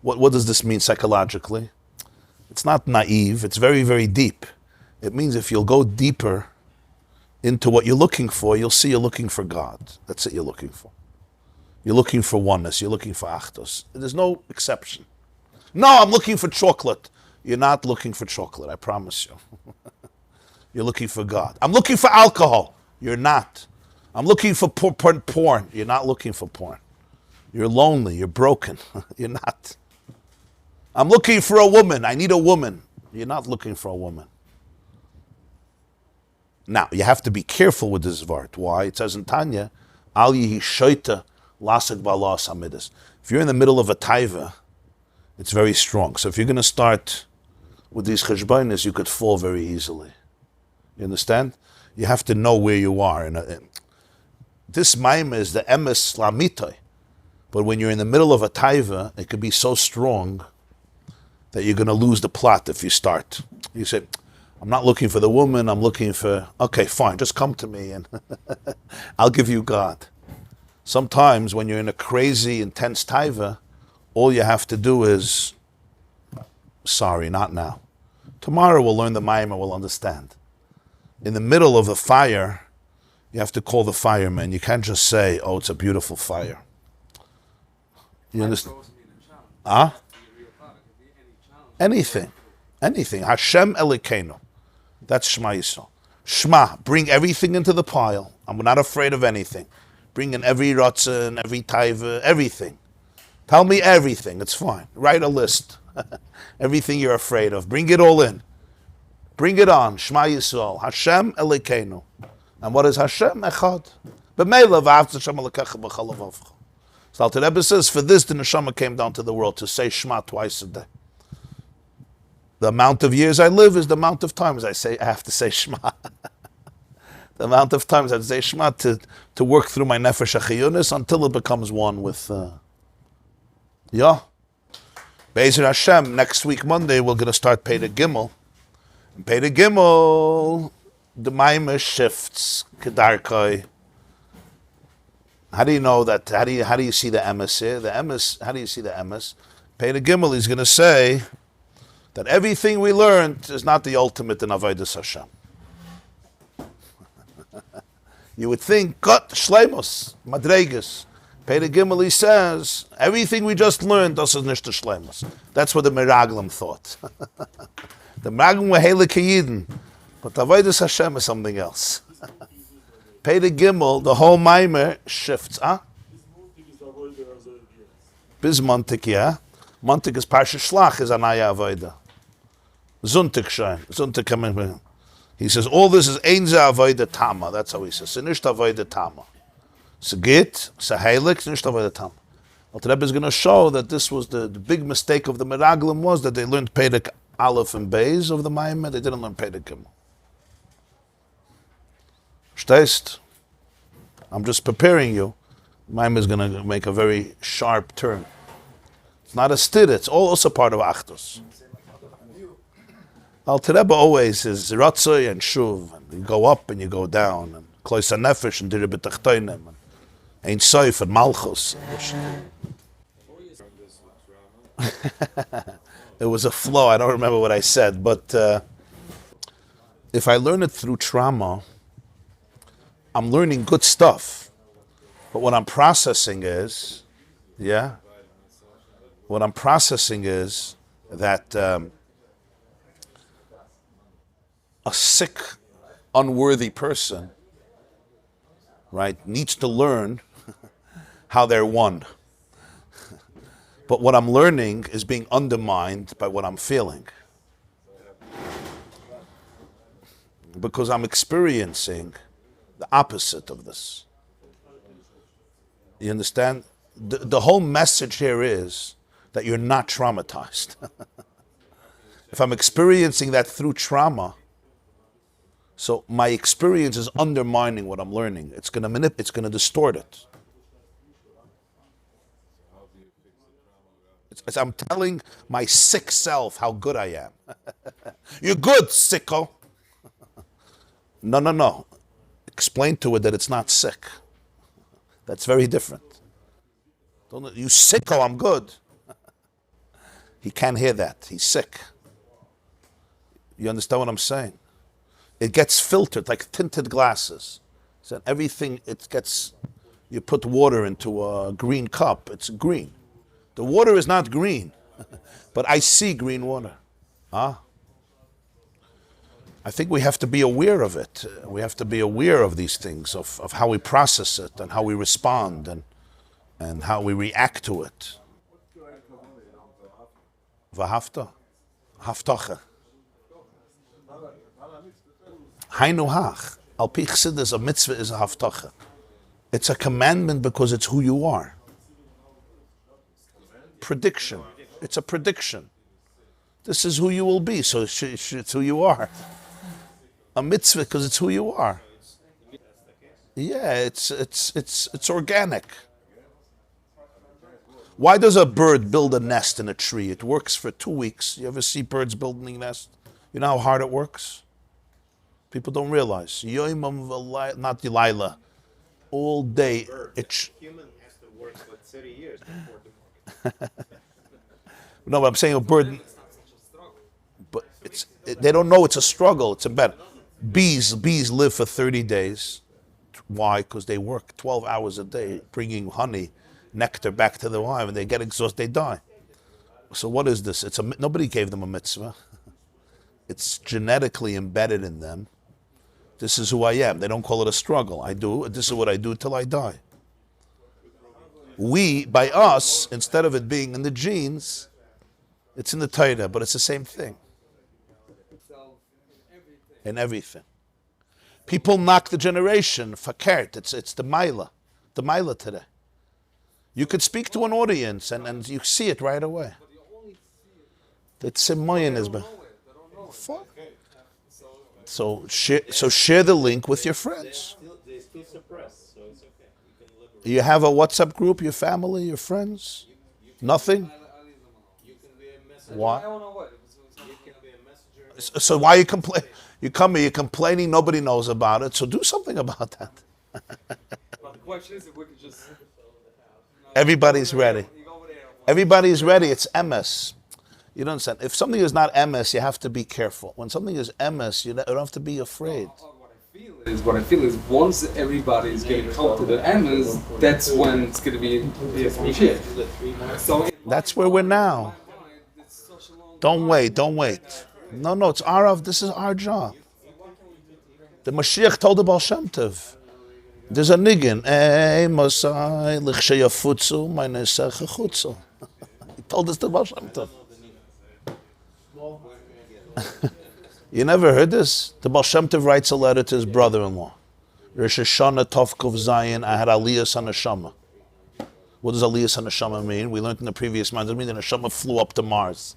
What does this mean psychologically? It's not naive, it's very, very deep. It means if you'll go deeper into what you're looking for, you'll see you're looking for God. That's it you're looking for. You're looking for oneness, you're looking for achdus. There's no exception. No, I'm looking for chocolate. You're not looking for chocolate, I promise you. You're looking for God. I'm looking for alcohol. You're not. I'm looking for porn. You're not looking for porn. You're lonely, you're broken. You're not. I'm looking for a woman. I need a woman. You're not looking for a woman. Now, you have to be careful with this vart. Why? It says in Tanya, Al yihi shoita lasek ba'alas hamidus. If you're in the middle of a taiva, it's very strong. So if you're going to start with these cheshbonis, you could fall very easily. You understand? You have to know where you are. This maim is the emes lamitoi. But when you're in the middle of a taiva, it could be so strong that you're going to lose the plot if you start. You say, I'm not looking for the woman, I'm looking for, okay, fine, just come to me and I'll give you God. Sometimes when you're in a crazy, intense taiva, all you have to do is, sorry, not now. Tomorrow we'll learn the mayim and we'll understand. In the middle of the fire, you have to call the fireman. You can't just say, oh, it's a beautiful fire. You understand? Anything. Hashem Elokeinu. That's Shema Yisrael. Shema, bring everything into the pile. I'm not afraid of anything. Bring in every rotzen, every taiva, everything. Tell me everything, it's fine. Write a list. Everything you're afraid of. Bring it all in. Bring it on. Shema Yisrael. Hashem Elokeinu. And what is Hashem? Echad. B'meila v'ahavta Hashem Elokecha b'chol levavcha. So Alter Rebbe says, for this the neshama came down to the world to say Shema twice a day. The amount of years I live is the amount of times I have to say Shema. The amount of times I have to say Shema to work through my nefesh achiyunis until it becomes one with, Be'ezer Hashem, next week, Monday, we're going to start Pei Gimel. And Pei Gimel, the Maimah shifts, Kedarkoi. How do you know that? How do you see the emes here? The emes, how do you see the emes? Pei Gimel, he's going to say that everything we learned is not the ultimate in Avodas Hashem. You would think, God, Shleimus, Madregas. Pei Gimel, he says, everything we just learned, das is nicht the Shleimus. That's what the Meraglim thought. The Meraglim were Hele Kiyidin, but Avodas Hashem is something else. Pei Gimel, the whole Maimer shifts. Bis Montik, yeah. Montik is Parshas Shlach, is Anaya Avodah. Zuntik Shein. Zuntik coming. He says, all this is Einze Avodah Tama. That's how he says. Sinisht Avodah Tama. Segit, Saheilik, Sinisht Avodah Tama. Alter Rebbe is going to show that this was the big mistake of the Meraglim was that they learned Perek Aleph and Bais of the Maimah. They didn't learn Perek Gimel. Stehst? I'm just preparing you. Maimah is going to make a very sharp turn. It's not a stir, it's also part of Achdus. Alter Rebbe always is Ratzoi and Shuv, and you go up and you go down, and Klois HaNefesh and Direi B'Tachtonim, and Ein Sof and Malchus. It was a flow, I don't remember what I said, but if I learn it through trauma, I'm learning good stuff. But what I'm processing is, what I'm processing is that a sick, unworthy person, right, needs to learn how they're one. But what I'm learning is being undermined by what I'm feeling. Because I'm experiencing the opposite of this. You understand? the whole message here is that you're not traumatized. If I'm experiencing that through trauma, so my experience is undermining what I'm learning. It's going to distort it. I'm telling my sick self how good I am. You're good, sicko. No. Explain to it that it's not sick. That's very different. You sicko, I'm good. He can't hear that. He's sick. You understand what I'm saying? It gets filtered like tinted glasses. So everything, you put water into a green cup, it's green. The water is not green, but I see green water. I think we have to be aware of it. We have to be aware of these things, of how we process it and how we respond and how we react to it. V'hafta, haftacha. Hainu hach. Al pi Chassidus, a mitzvah is a haftacha. It's a commandment because it's who you are. Prediction. It's a prediction. This is who you will be, so it's who you are. A mitzvah because it's who you are. Yeah, it's organic. Why does a bird build a nest in a tree? It works for 2 weeks. You ever see birds building a nest? You know how hard it works? People don't realize. Not Delilah. All day. Human has to work for 30 years before the No, but I'm saying a bird. But they don't know it's a struggle. It's a battle. Bees live for 30 days. Why? Because they work 12 hours a day bringing honey, nectar back to the hive, and they get exhausted, they die. So what is this? Nobody gave them a mitzvah. It's genetically embedded in them. This is who I am. They don't call it a struggle. This is what I do till I die. By us, instead of it being in the genes, it's in the Torah, but it's the same thing. In everything. People knock the generation, fakert, it's the Maila today. You could speak to an audience and you see it right away. It's a Moyanism. So share the link with your friends. They still suppressed, so it's okay. You have a WhatsApp group, your family, your friends? Nothing? You can be a messenger. Why? You can be a messenger. So why you complain? You come here, you're complaining, nobody knows about it, so do something about that. But the question is if we could just... Everybody's ready. Everybody's ready, it's MS. You don't understand. If something is not MS, you have to be careful. When something is MS, you don't have to be afraid. What I feel is once everybody is getting caught to the MS, that's when it's going to be Mashiach. So that's where we're now. Don't wait. No, this is our job. The Mashiach told the Baal Shem Tov. There's a niggin. He told us the Baal Shem Tov. You never heard this? The Baal Shem Tov writes a letter to his brother-in-law. Rosh Hashanah Tovkov Zayin, I had Aliyas on Neshama. What does Aliyas on Neshama mean? We learned in the previous month. It means the Neshama flew up to Mars.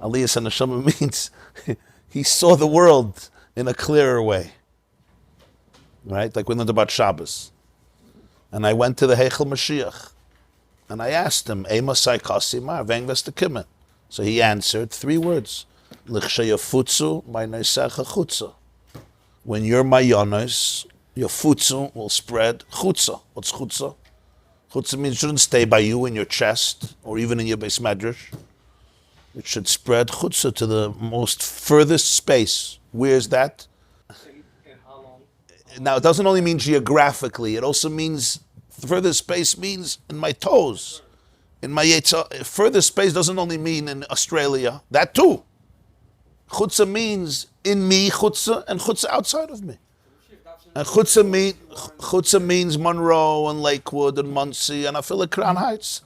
Aliyas on Neshama means he saw the world in a clearer way. Right? Like we learned about Shabbos. And I went to the Heichel Mashiach. And I asked him, Ema Sai Kasimar, Veng Vestekimmen. So he answered 3 words. When you're my yonos, your futsu will spread chutza. What's chutza? Chutza means it shouldn't stay by you in your chest or even in your base medrash. It should spread chutza to the most furthest space. Where's that? Now it doesn't only mean geographically, it also means furthest space means in my toes. In my yetzer. Furthest space doesn't only mean in Australia, that too. Chutza means in me, chutza, and chutza outside of me. And chutza means Monroe and Lakewood and Monsey and I feel like Crown Heights.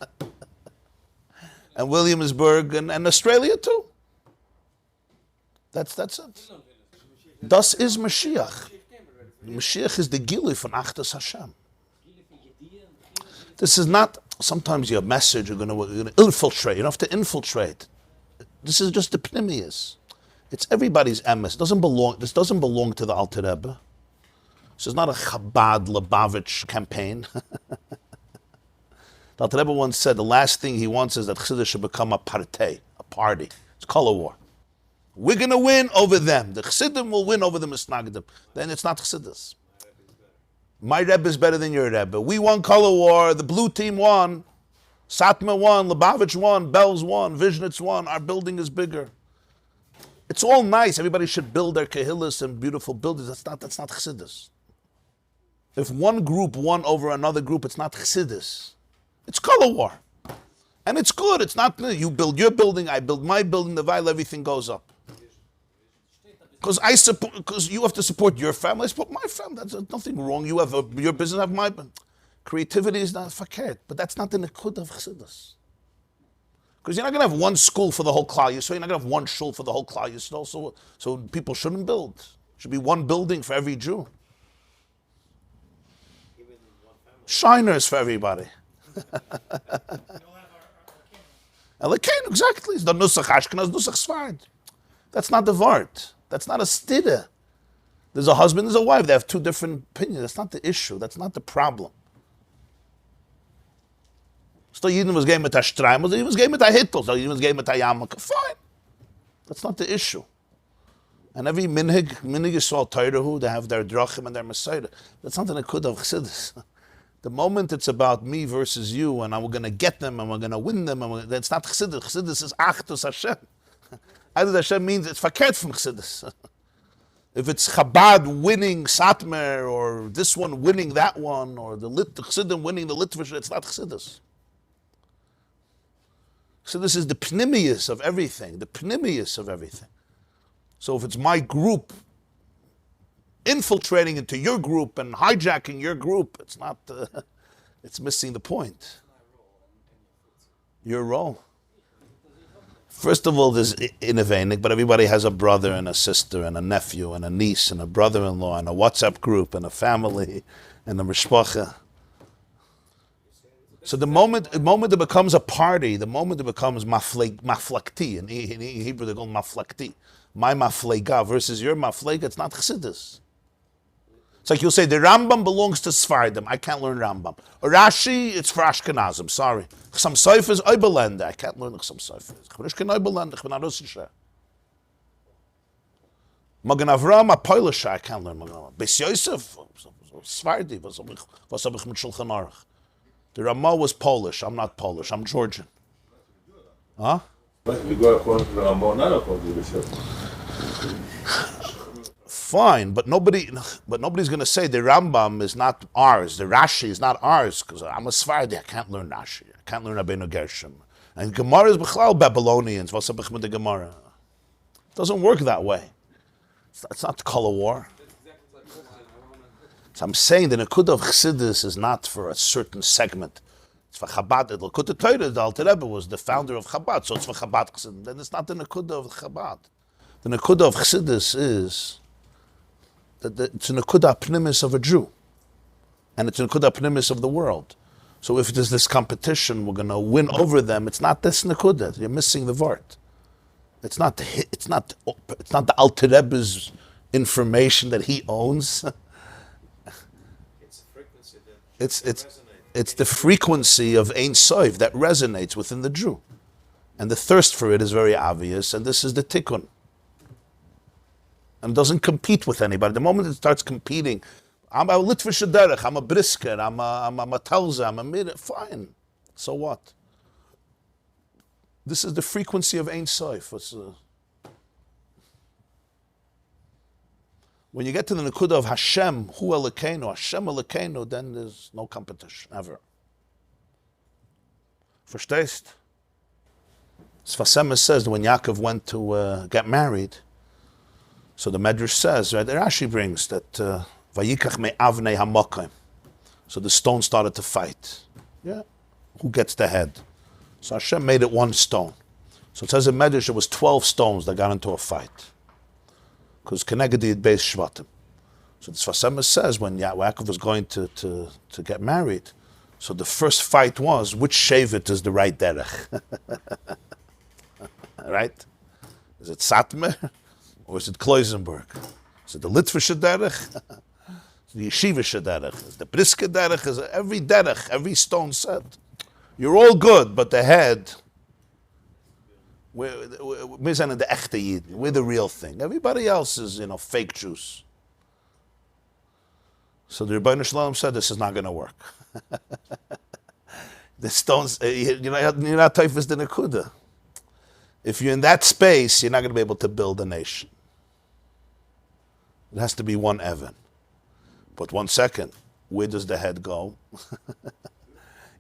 And Williamsburg and Australia too. That's it. Das is Mashiach. Mashiach is the Gilui von Achdas Hashem. This is not, sometimes your message, you're gonna infiltrate. You don't have to infiltrate. This is just the pnimius. It's everybody's emes. This doesn't belong to the Alter Rebbe. This is not a Chabad Lubavitch campaign. The Alter Rebbe once said the last thing he wants is that Chassidus should become a party. It's color war. We're going to win over them. The Chassidim will win over the Misnagdim. Then it's not Chassidus. My Rebbe is better than your Rebbe. We won color war. The blue team won. Satma won. Lubavitch won. Bells won. Vishnitz won. Our building is bigger. It's all nice. Everybody should build their kahillas and beautiful buildings. That's not Chassidus. If one group won over another group, it's not Chassidus. It's color war. And it's good. It's not, you build your building, I build my building, the Weil, everything goes up. Because you have to support your family, I support my family. There's nothing wrong. You have your business, I have my business. Creativity is not fakert, but that's not the nekud of Chassidus. Because you're not going to have one school for the whole Klal Yisrael. You're not going to have one shul for the whole Klal Yisrael. So people shouldn't build. Should be one building for every Jew. Shiners for everybody. Elikeinu, exactly. It's the Nusach Ashkenaz, Nusach Sfard. That's not the Vart. That's not a stida. There's a husband, there's a wife. They have two different opinions. That's not the issue. That's not the problem. So Yidin was game with a Shtraim, he was game with a Hittel, so Yidin was game with a Yamaka. Fine. That's not the issue. And every minhag Yisrael Torah, they have their drachim and their Messiah. That's not the nekud of Chassidus. The moment it's about me versus you, and we're going to get them, and we're going to win them, that's not Chassidus. Chassidus is Achdus Hashem. Achdus Hashem means it's fakert from Chassidus. If it's Chabad winning Satmer, or this one winning that one, or the Chassidim winning the Litvish, it's not Chassidus. Chassidus is the pnimius of everything, the pnimius of everything. So if it's my group infiltrating into your group and hijacking your group, it's not, it's missing the point. Your role. First of all, there's innovating, but everybody has a brother and a sister and a nephew and a niece and a brother-in-law and a WhatsApp group and a family and a mishpacha. So the moment it becomes a party, the moment it becomes maflakti, in Hebrew they call maflakti, my maflega versus your maflega, it's not Chassidus. It's like you'll say, the Rambam belongs to Sfardim. I can't learn Rambam. Rashi, it's for Ashkenazim. Sorry. Chasam Sofer is Oibelende. I can't learn Chasam Sofer. Ich bin Oibelende. Ich bin a Russischer. Magen Avram, a Polischer. I can't learn Magen Avram. Beis Yosef, Sfardi. Was hab ich mit Shulchan Aruch? The Ramah was Polish. I'm not Polish. I'm Georgian. Huh? We go according to the Ramah, not according to the Shulchan. Fine, but nobody's going to say the Rambam is not ours, the Rashi is not ours, because I'm a Sfardi, I can't learn Rashi, I can't learn Rabbeinu Gershom. And Gemara is Bechlal Babylonians, what's up with the Gemara? It doesn't work that way. It's not the color war. So I'm saying the Nekud of Chassidus is not for a certain segment. It's for Chabad. The Likkutei, the Alter Rebbe was the founder of Chabad, so it's for Chabad Chassidus. Then it's not the Nekud of Chabad. The Nekud of Chassidus is it's an nekuda pnimis of a Jew, and it's an nekuda pnimis of the world. So if there's this competition, we're going to win over them. It's not this nekuda. You're missing the vart. It's not the Alter Rebbe's information that he owns. It's a frequency that It's the frequency of Ein Sof that resonates within the Jew, and the thirst for it is very obvious. And this is the tikkun. And doesn't compete with anybody. The moment it starts competing, I'm a Litvish derech, I'm a brisker, I'm a telza, I'm a mid, fine. So what? This is the frequency of Ein Sof. When you get to the nekuda of Hashem, Hu Elokeinu, Hashem Elokeinu, then there's no competition, ever. Verstehst? Sfasema says that when Yaakov went to get married, so the Medrash says, right, Rashi brings that Vayikach me avnei hamokim. So the stone started to fight. Yeah, who gets the head? So Hashem made it one stone. So it says in Medrash it was 12 stones that got into a fight. Because Kenegedi had Bais Shvatim. So the Sfasema says when Yaakov was going to get married, So the first fight was, which Shevet is the right derech? Right? Is it Satmer or is it Kloisenberg? Is it the Litvische derech? Is it the Yeshivische derech? Is it the Briske derech? Is it every derech, every stone set? You're all good, but the head, we're the echte Yidden. We're the real thing. Everybody else is, fake Jews. So the Rebbeinu Shalom said, this is not going to work. The stones, you're not typhus the Nekuda. If you're in that space, you're not going to be able to build a nation. It has to be one Evan. But 1 second, where does the head go?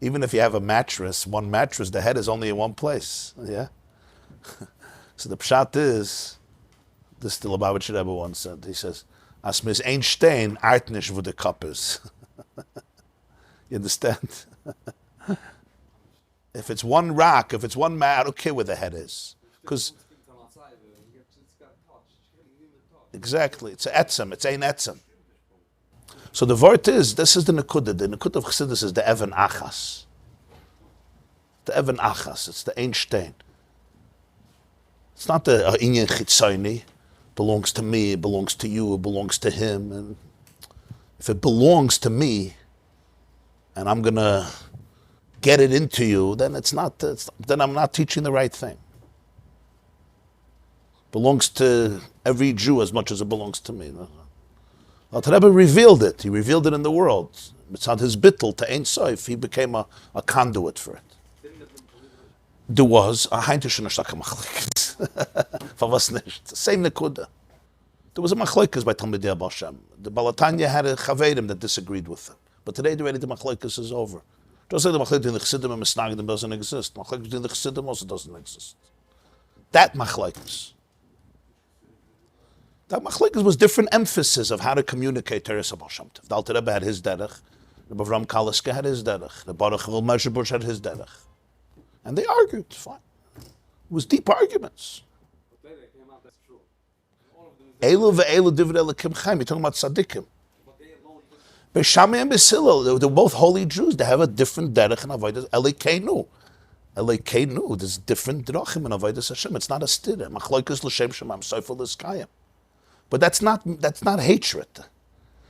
Even if you have a mattress, one mattress, the head is only in one place. Yeah? So the pshat is, this is the Lubavitcher Rebbe once said, he says, as mis ein Stein, art nicht wo the cup is. You understand? If it's one rock, if it's one mat, I don't care where the head is. Because exactly, it's etzem, it's ein etzem. So the word is, this is the Nekuda. The Nekuda of Chassidus is the Evan Achas. The Evan Achas, it's the ein Stein. It's not the Inyan Chitzayni, belongs to me, it belongs to you, it belongs to him. And if it belongs to me, and I'm going to get it into you, then then I'm not teaching the right thing. Belongs to every Jew as much as it belongs to me. The Rebbe revealed it. He revealed it in the world. It's not his bittul to Ein Sof. He became a conduit for it. There was a Heintische Nesachim machlekes. For was nicht? Same nekuda. There was a machlekes by Talmidei Baal Shem. The Balatanya had a chavedim that disagreed with him. But today, the machlekes is over. Just like the machlekes in the Chassidim and Mesnagdim doesn't exist. Machlekes in the Chassidim also doesn't exist. That machlekes. That machlekes was different emphasis of how to communicate Teres Baal Shem Tov. The Alter Rebbe had his derech. The Bavram Kaliska had his derech. The Baruch Mezhebush had his derech. And they argued, fine. It was deep arguments. But later it came out that's true. Elu ve'elu divrei Elokim Chaim. You're talking about tzaddikim. Beishamai and Beisilo, they're both holy Jews. They have a different derech and avodas. Elokeinu. There's different drachim and avodas Hashem. It's not a stira. Machloikas l'shem shemam soifel l'skayim. But that's not hatred.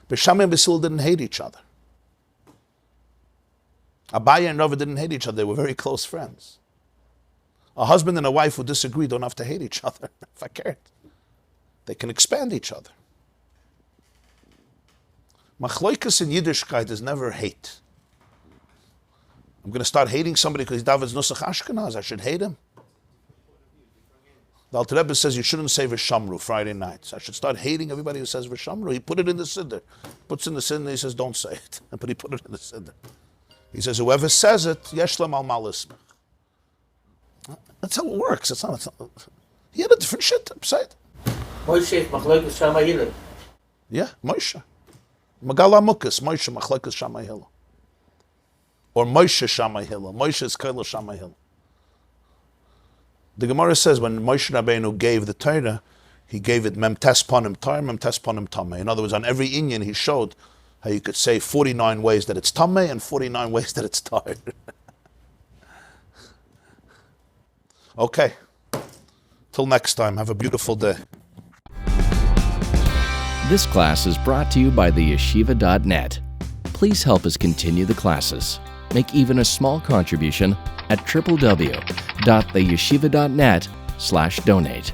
Beishamai and Beisilo didn't hate each other. Abaya and Rava didn't hate each other. They were very close friends. A husband and a wife who disagree don't have to hate each other. Fakert. They can expand each other. Machloikas in Yiddishkeit is never hate. I'm going to start hating somebody because he's David's Nusach Ashkenaz. I should hate him. The Alter Rebbe says you shouldn't say V'shamru Friday nights. I should start hating everybody who says V'shamru. He put it in the Siddur. Puts in the Siddur and he says don't say it. But he put it in the Siddur. He says whoever says it, Yeshlem al Malismach. That's how it works. It's not. He had a different shit upside. Moshe Machlokes Shama Hillel. Yeah, Moshe. Magala Mukas, Moshe Machlokes Shama Hillel. Or Moshe Shama Hillel. Moshe is Kaila Shama Hillel. The Gemara says when Moshe Rabbeinu gave the Torah, he gave it Mem Tes Ponim Tar, Mem Tes Ponim Tameh. In other words, on every Inyan he showed how you could say 49 ways that it's Tameh and 49 ways that it's Tar. Okay. Till next time, have a beautiful day. This class is brought to you by theyeshiva.net. Please help us continue the classes. Make even a small contribution at www.theyeshiva.net/donate.